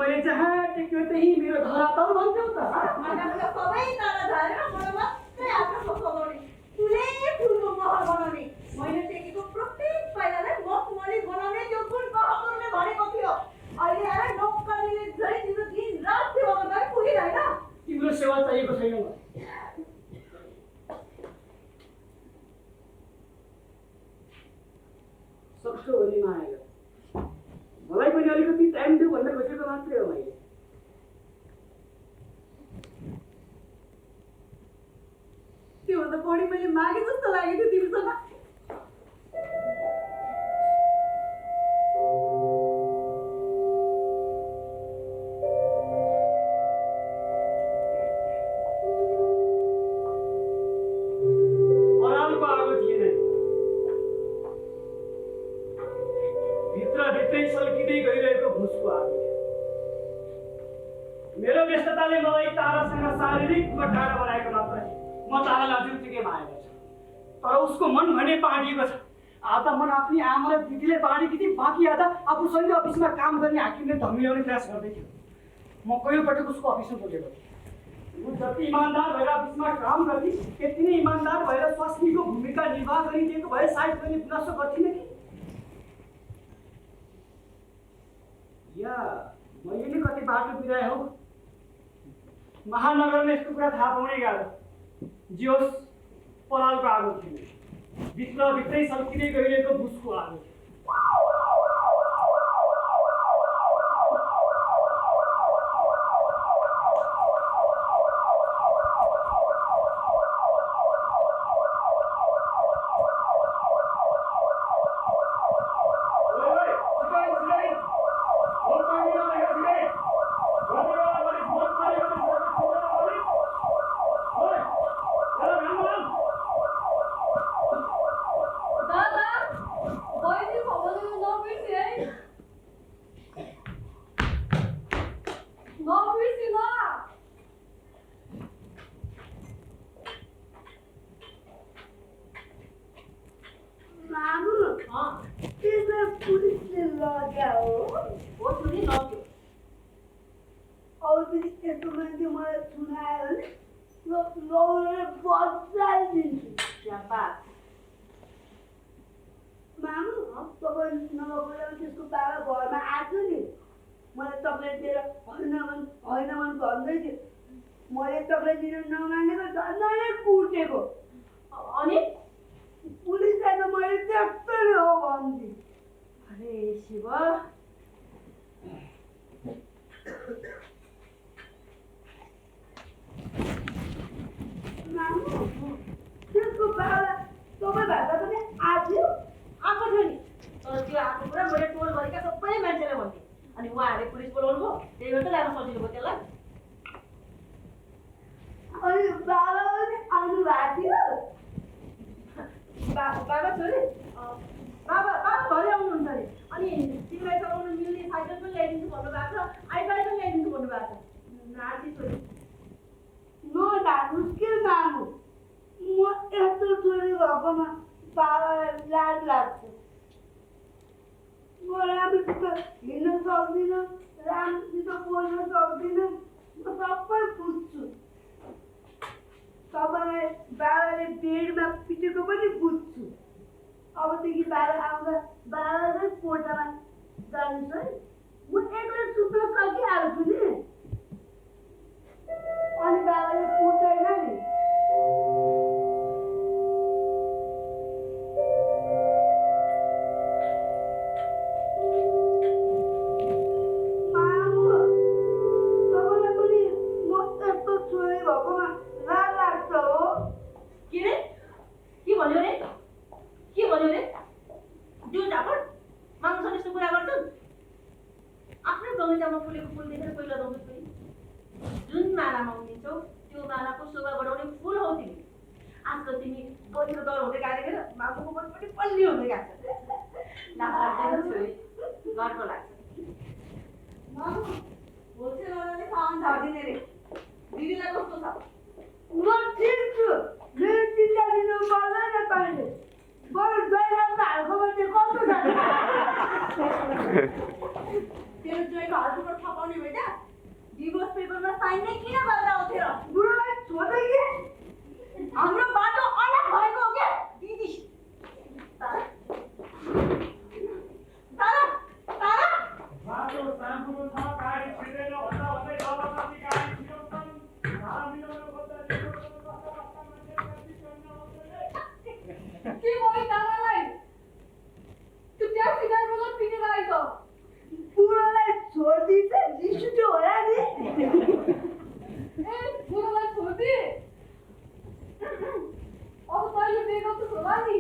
मैले जहाँ टेक्यो त्यही मेरो धरातल भन्थ्यौ त माटामुटा सबै तर झरेर मलाई मात्रै आफ्नो सजाउने फुलै फुलको महल बनाउने मैले टेकेको प्रत्येक पाइलालाई मखमली बनाउने त्यो कुन बहादुरले भनेको थियो अहिले आएर नोकरीले झै तिम्रो दिन रात सेवा गर्दा पुगिरहेन तिम्रो सेवा चाहिएको छैन मलाई सक्छौ भने माया गर मलाई पनि अलिकति टाइम दिऊ भनेर खोजेको मात्रै हो मैले त्योभन्दा बढी मैले मागे जस्तो लागेको थियो तिमीसँग परालको आगो थिएन भित्रभित्रै सल्किँदै गइरहेको भुसको आगो थियो मेरो व्यस्तताले मलाई तारासँग शारीरिक रूपमा टाढा बनाएको मात्र म तारालाई अझुत्तिकै माया गर्छु तर उसको मन भने बाँडिएको छ आधा मन आफ्नै आमा र दिदीले बाँडेकी थिएँ बाँकी आधा आफूसँगै अफिसमा काम गर्ने हाकिमले धमिल्याउने प्रयास गर्दै थियो म कहिलेपटक उसको अफिसमा बोलेको थिएँ ऊ जति इमान्दार भएर अफिसमा काम गर्थे त्यति नै इमान्दार भएर स्वास्नीको भूमिका निर्वाह गरिदिएको भए सायद मैले गुनासो गर्थिनँ कि या मैले नै कति बाटो बिराएँ हो महानगरमा यस्तो कुरा थाहा पाउनै गाह्रो जे होस् परालको आगो थियो भित्रभित्रै सल्किँदै गइरहेको भुसको आगो थियो त्यसको बाबा घरमा आएको नि मलाई चक्लेट दिएर होइन भन्दै थियो मैले चक्लेट दिन नमागेको झन्डै कुटेको अनि पुलिस आएर मैले त्यस्तै हो भन्थे अरे शिव त्यसको बाबा तपाईँ भाषा पनि आएको आएको थियो नि तर त्यो आएको कुरा मैले टोल गरेका सबै मान्छेलाई भन्थेँ अनि उहाँहरूले पुलिस बोलाउनु भयो त्यही भएर त ल्याउन सजिलो भयो त्यसलाई अनि बाबा पनि आउनु भएको थियो बाबा छोरी बाबा घरै आउनुहुन्छ अरे अनि तिमीलाई चलाउनु मिल्ने साइकल पनि ल्याइदिन्छु भन्नुभएको छ आइपाड पनि ल्याइदिन्छु भन्नुभएको छ नाति छोरी नढाक्नुहोस् के माग्नु म यस्तो छोरी भएकोमा बाबालाई लाज लाग्छ म राम्रोसित हिँड्न सक्दिनँ राम्रोसित बोल्न सक्दिनँ म सबै बुझ्छु तपाईँलाई बाबाले बेडमा पिटेको पनि बुझ्छु अबदेखि बाबा आउँदा बाबालाई कोठामा जानुहोस् है म एक्लै सुत्न सकिहाल्छु नि अनि बाबाले कुट्दैन नि तेरो जोइको हातुको थपाउने भए त डिभोर्स पेपरमा साइन नै किन गर्न आउँथ्यो र बुढोलाई छोड्दै के हाम्रो बाटो अलग भएको हो क्या दिदी तारा तारा बाटो सानो छ गाडी छिर्दैन भन्दा भन्दै जबरजस्ती गाडी छिराउँछन् भाडा मिलाउनु खोज्दा के भयो तारालाई तू ट्याक्सी ड्राइभरलाई पिटेर आइज बुढोलाई छोडिदिन्छ रिसुटो होला नि ए बुढोलाई छोड्दे अब तैँले बेगौँ त होला नि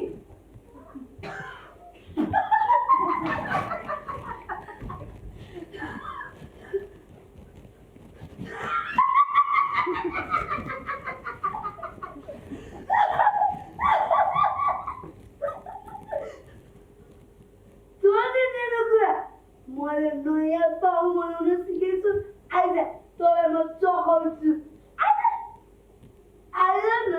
मैले नयाँ पाउ बनाउन सिकेछु आइज तँलाई म चकाउँछु आइज न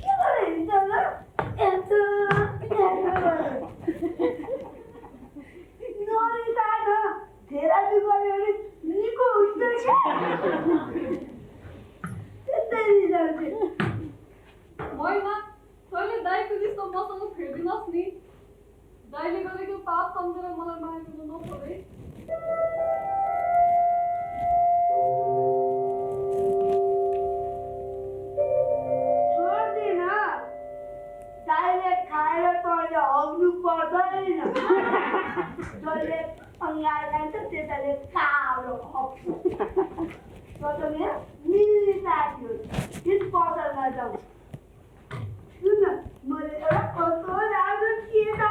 के गरेर हिँड्छ ल नरिसान थेरापी गऱ्यो भने निको हुन्छ क्या त्यस्तै रिसाउँछ महिना तैँले दाइको जस्तो मसँग फेरिदिनुहोस् नि दाइले गरेको पाप सम्झेर मलाई माया गर्नु नपरे छोड्दिन दाइले खाएर तैँले हग्नु पर्दैन जसले अङ्गार खान्छ त्यसले कालो हग्छ त मेरो मिल्ने साथी हो त्यस पसलमा जाउँ सुन मैले एउटा कस्तो राम्रो केटा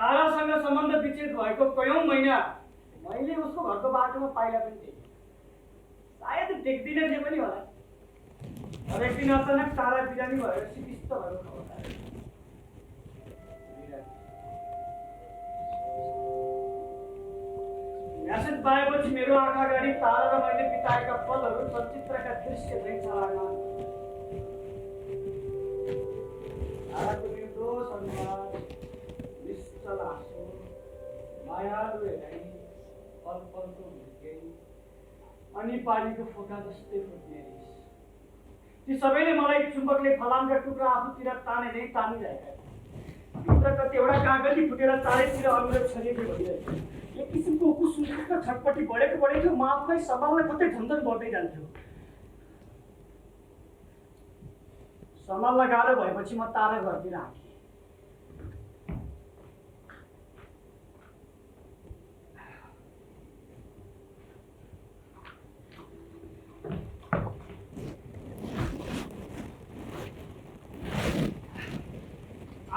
तारासँग सम्बन्ध विच्छेद भएको कयौं महिना मैले उसको घरको बाटोमा पाइला पनि थिएँ सायद देख्दिनँ थिएँ पनि होला हरेक दिन अचानक तारा बिरामी भएर सिकिस्त भएको खबर आयो म्यासेज पाएपछि मेरो आँखा अगाडि तारा र मैले बिताएका पलहरू चलचित्रका दृश्य झैँ छलाङ्ग ताराको निर्दोष अनुहार निश्चल आँसु मायालु हेराइ पल पलको हुर्के अनि पानीको फोका जस्तै फुट्ने रिस ती सबैले मलाई चुम्बकले फलामका टुक्रा आफूतिर ताने नै तानिरहेका भित्र कतिवटा कागती फुटेर चारैतिर अनुरोध छरिएको भइरहेको एक किसिमको कुसुमको छटपटी बढेको म आफूलाई सम्हाल्न कतै झन्झन बढ्दै जान्थ्यो सम्हाल्न गाह्रो भएपछि म तारा घरतिर आएँ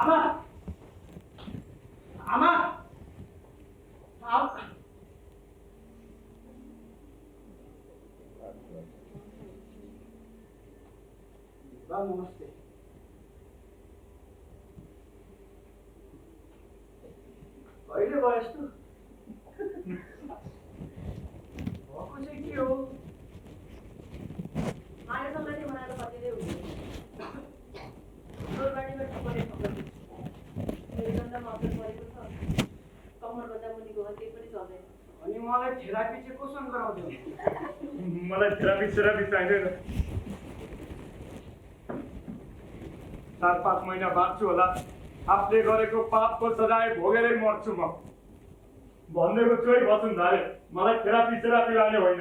आमा आमा नमस्ते कहिले भयो यस्तो भएको चाहिँ के हो मायासँग नि बनाएर कतिले हुन्छ रोडबारीमा ठुक्ने खबर मेरुदण्डमा असर परेको छ कम्मरभन्दा मुनिको केही पनि चल्दैन अनि मलाई थेरापी चाहिँ कोसँग गराउँथ्यो मलाई थेरापी चाहिँदैन 4-5 महिना बाँच्छु होला आफूले गरेको पापको सजाय भोगेरै मर्छु म भन्नेको चोइ बसुन धारे मलाई थेरापी लाने होइन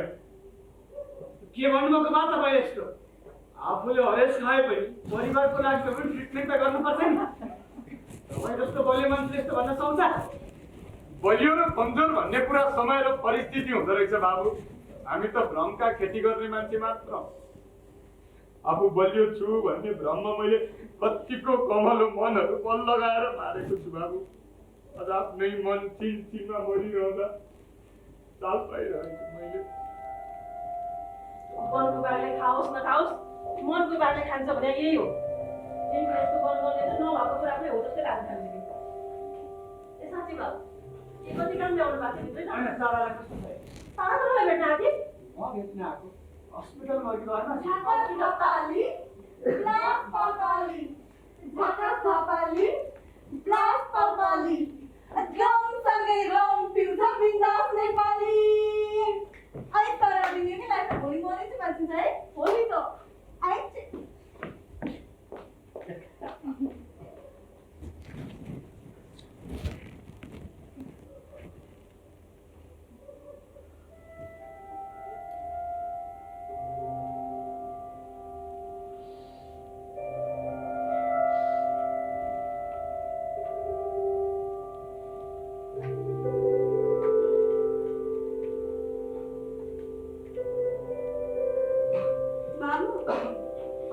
के भन्नुभएको बा तपाईँ यस्तो आफूले हरेस खाए पनि परिवारको लागि पनि ट्रिटमेन्ट त गर्नुपर्छ नि तपाईँ जस्तो बलियो मान्छेले यस्तो भन्न सक्छ बलियो र कमजोर भन्ने कुरा समय र परिस्थिति हुँदो रहेछ बाबु हामी त भ्रमका खेती गर्ने मान्छे मात्र आफू बलियो छु भन्ने भ्रममा मैले कतिको कमलो मनहरू बल लगाएर मारेको छु बाबु। अझ आफ्नै मन चिनमा मरिरहँदा चाल पाइरहेको मैले। मनको बारले खाओस् नखाओस्, मनको बारले खान्छ भने यही हो। यही यस्तो गर्नुपर्ने चाहिँ नभएको कुरा पनि हो जस्तै लाग्छ हामीले। ए साँच्ची बाबु, यो कति काम ल्याउनु भएको थियो भित्रै? होइन तारालाई कस्तो भयो? तारालाई भेट्न आएको थिएँ? म भेट्न आएको हस्पिटलमा अघि घरमा झकास नेपाली, ब्लास्ट नेपाली, झकास नेपाली, ब्लास्ट नेपाली, गाउँ सँगै गाउँ पिउँछ बिन्दास नेपाली। आई तर दिने नि लाइफ भोलि मरि चाहिँ मान्छे है भोलि त आई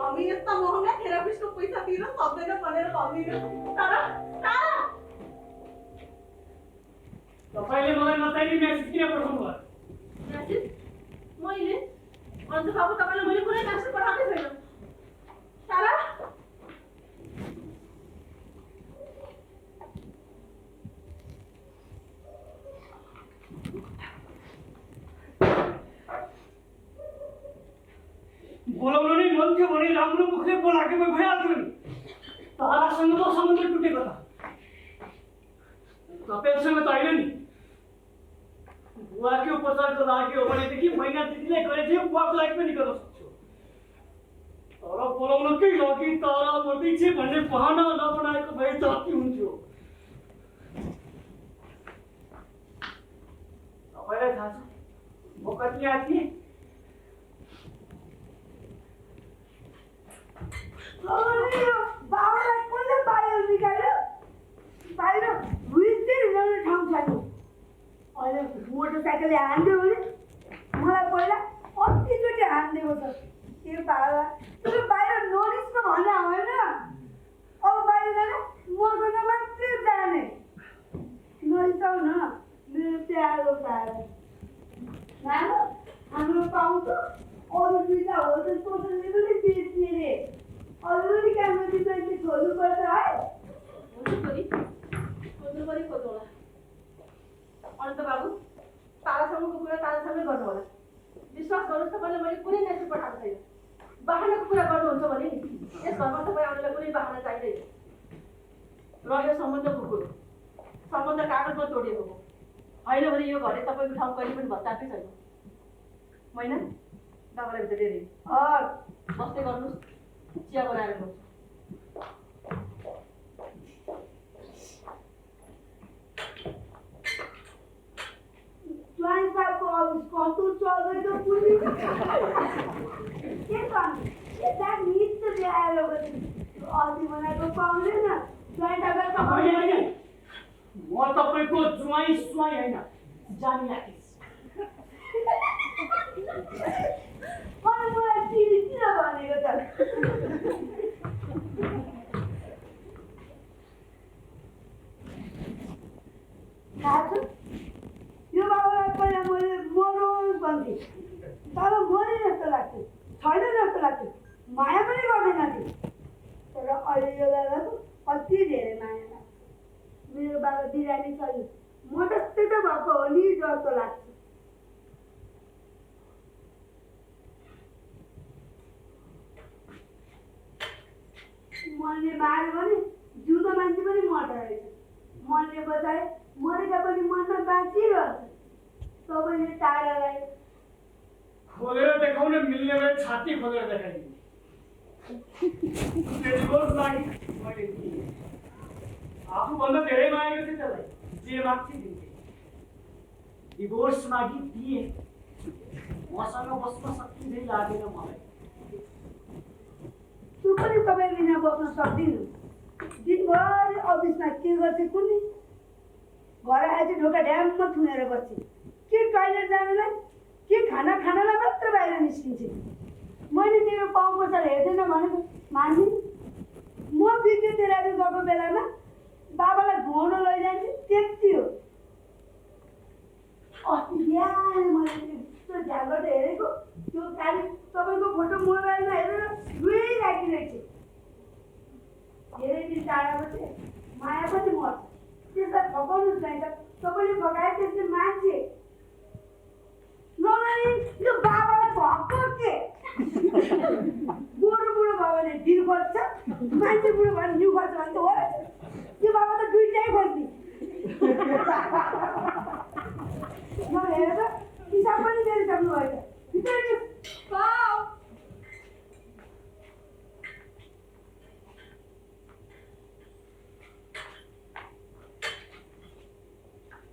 हामी यस्ता महँगा थेरापिस्टको पैसा तिर्न सक्दैन भनेर भन्दिनँ तर तपाईँले मलाई नचाहिने मेसेज किन पठाउनु भयो? म्यासेज? मैले? अन्त बाबु तपाईँलाई मैले कुनै म्यासेज पठाएकै छैन। तारा? बोलाउनु नै मन थियो भने राम्रो मुखले बोलाएकै भइहाल्थ्यो नि। तारासँग त सम्बन्ध टुटेको त तपाईँसँग त होइन नि। बुवाको उपचारको लागि हो भनेदेखि मैना दिदीले गरेको थियो, बुवाको लागि पनि गर्न सक्छु। तर बोलाउनकै लागि तारा मर्दैछ भन्ने बहाना नबनाएको भए जति हुन्थ्यो। तपाईँलाई थाहा छ म कति याद थिएँ? बाबालाई कसले बाहिर निकाल्यो? बाहिर बुझ्दै ल्याउने ठाउँ छैन। अहिले मोटरसाइकलले हान्दियो भने मलाई पहिला कतिचोटि हानिदिएको छ। के बाबा तिमी बाहिर ननिस्नु भन्ने होइन? अब बाहिर जाने मसँग मात्रै जाने नरिसाउ न मेरो प्यारो बाबा। नानु हाम्रो पाउँछ अरू बिदा हो त सोच्ने पनि बेच्ने रे। अरूले काममा चाहिँ मान्छे खोज्नुपर्छ है। हुन्छ छोरी, खोज्नु पऱ्यो खोज्नु होला। अन्त बाबु, तारासँगको कुरा तारासँगै गर्नु होला। विश्वास गर्नुहोस् तपाईँलाई मैले कुनै मेसेज पठाएको छैन। बाहनाको कुरा गर्नुहुन्छ भने नि यस घरमा तपाईँ आउनुलाई कुनै बाहना चाहिँदैन। रह्यो सम्बन्धको कुरो, सम्बन्ध कागजमा तोडिएको हो। होइन भने यो घरले तपाईँको ठाउँ कहिले पनि भत्ताकै छैन। मैना, बाबालाई भित्र डेरी बस्दै गर्नुहोस्, चिया बनाएर ल्याउँछु। ज्वाइन साहबको अफिस कस्तो चल्दैछ पुलिस के गर्नु? यता नित ल्याएर अघि बनाएको पाउँदैन। ज्वाइन साहब म तपाईँको ज्वाइँ स्वाइँ होइन, जानी राखेँ। मलाई तिमी किन भनेको त? थाहा छ यो बाबालाई पहिला मैले मरोस् भन्थेँ तर मरे जस्तो लाग्थ्यो, छैन जस्तो लाग्थ्यो, माया पनि गर्दैन थियो। तर अहिले यो बेलाको कति धेरै माया लाग्छ। मेरो बाबा बिरामी छ, म जस्तै त भएको हो नि जस्तो लाग्छ। मनले मार्यो भने जिउँदो मान्छे पनि मर्दो रहेछ। मनले बचाए मरेका पनि मनमा बाँचिरहन्छ। सबैले तारालाई खोलेर देखाउन मिल्ने भए छाती खोलेर देखाइदिने। डिभोर्स मागी मैले दिएँ। आफूभन्दा धेरै मागेको थिएँ त्यसलाई, जे माग्थे दिन्थेँ। डिभोर्स मागी दिएँ। मसँग बस्न सकिँदै लागेन मलाई। तँ पनि तपाईँ बिना बस्न सक्दिनँ। दिनभरि अफिसमा के गर्छ कुन्नी? घर आएपछि ढोका ड्याममा थुनेर बस्छ। के टोइलेट जानलाई, के खाना खानालाई मात्र बाहिर निस्किन्छ। मैले तेरो पाउ पछाडि हेर्दैन भनेको मान्ने म फिजियोथेरापी गएको बेलामा बाबालाई घुमाउन लैजान्थेँ त्यति हो अस्ति बिहान मैले त्यस्तो ध्यान गरेर हेरेको त्यो गाडी तपाईँको फोटो मोबाइलमा हेरेर रोइराखिरहेको थिएँ धेरै दिन टाढाको थिएँ माया पनि मर्छ त्यसलाई फकाउनुहोस् नै त तपाईँले फकाए त्यसले मान्छे नगरी यो बाबालाई भक्क के बुढो बुढो भयो भने दिन खोज्छ मान्छे बुढो भयो भने जिउ खोज्छ भने त हो त्यो बाबा त दुइटै खोज्ने हेर त हिसाब पनि गरिसक्नु भएछ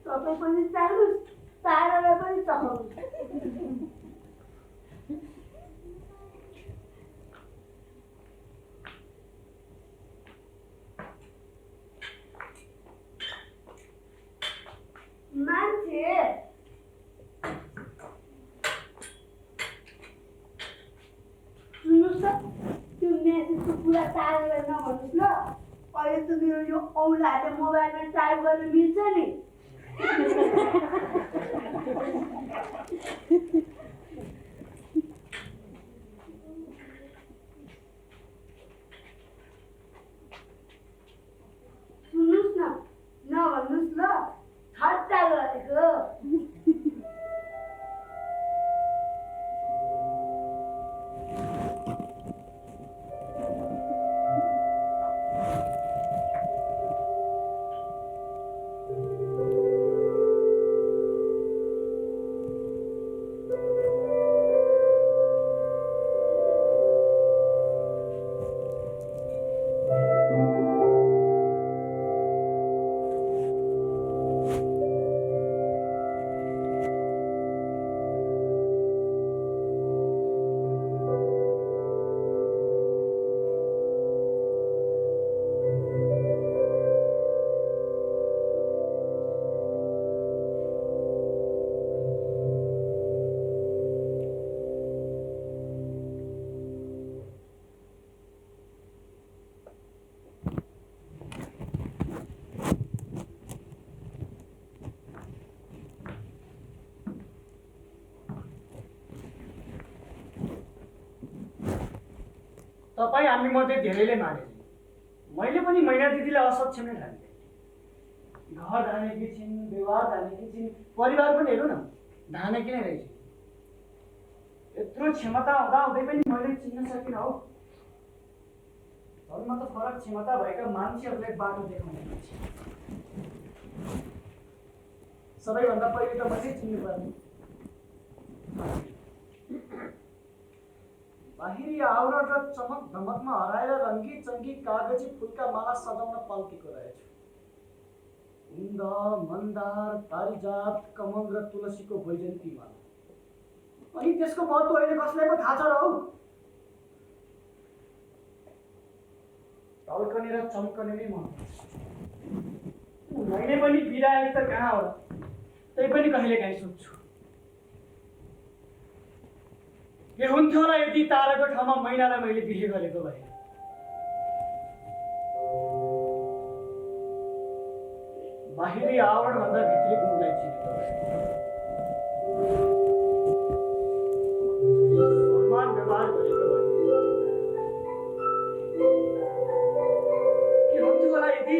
तपाईँ पनि चाहनुहोस् तारालाई पनि चखाउनुहोस् मान्छे सुन्नुहोस् त त्यो मेसेजको कुरा तारालाई नभन्नुहोस् ल अहिले त मेरो यो औँला हाते मोबाइलमा टाइप गर्न मिल्छ नि सुन्नुहोस् न नभन्नुहोस् ल ठट्टा गरेको तपाईँ हामी मध्ये धेरैले माने मैले पनि मैना दिदीलाई असक्षम नै ठाने घर धानेकी छिन् व्यवहार धानेकी छिन् परिवार पनि हेर्नु न धानेकी नै रहेछ यत्रो क्षमता हुँदै पनि मैले चिन्न सकिनँ हौ धर्म त फरक क्षमता भएका मान्छेहरूलाई बाटो देखाउने मान्छे सबैभन्दा पहिले त मैले चिन्नु पर्ने बाहिरी आवरण र चमक धमकमा हराएर रङ्गी चङ्गी कागजी फुलका माला सजाउन पाल्केको रहेछ कुन्द मन्दार पारिजात कमल र तुलसीको वैजयन्ती माला अनि त्यसको महत्त्व अहिले कसलाई पो थाहा छ र हौ टल्कने र चम्कने नै मन मैले पनि बिराएको त कहाँ होला त्यही पनि कहिले काहीँ सोध्छु के हुन्थ्यो होला यदि ताराको ठाउँमा मैनालाई मैले बिहे गरेको भए बाहिरी आवरणभन्दा भित्री गुणलाई चिनेको भए सम्मान व्यवहार गरेको भए के हुन्थ्यो होला यदि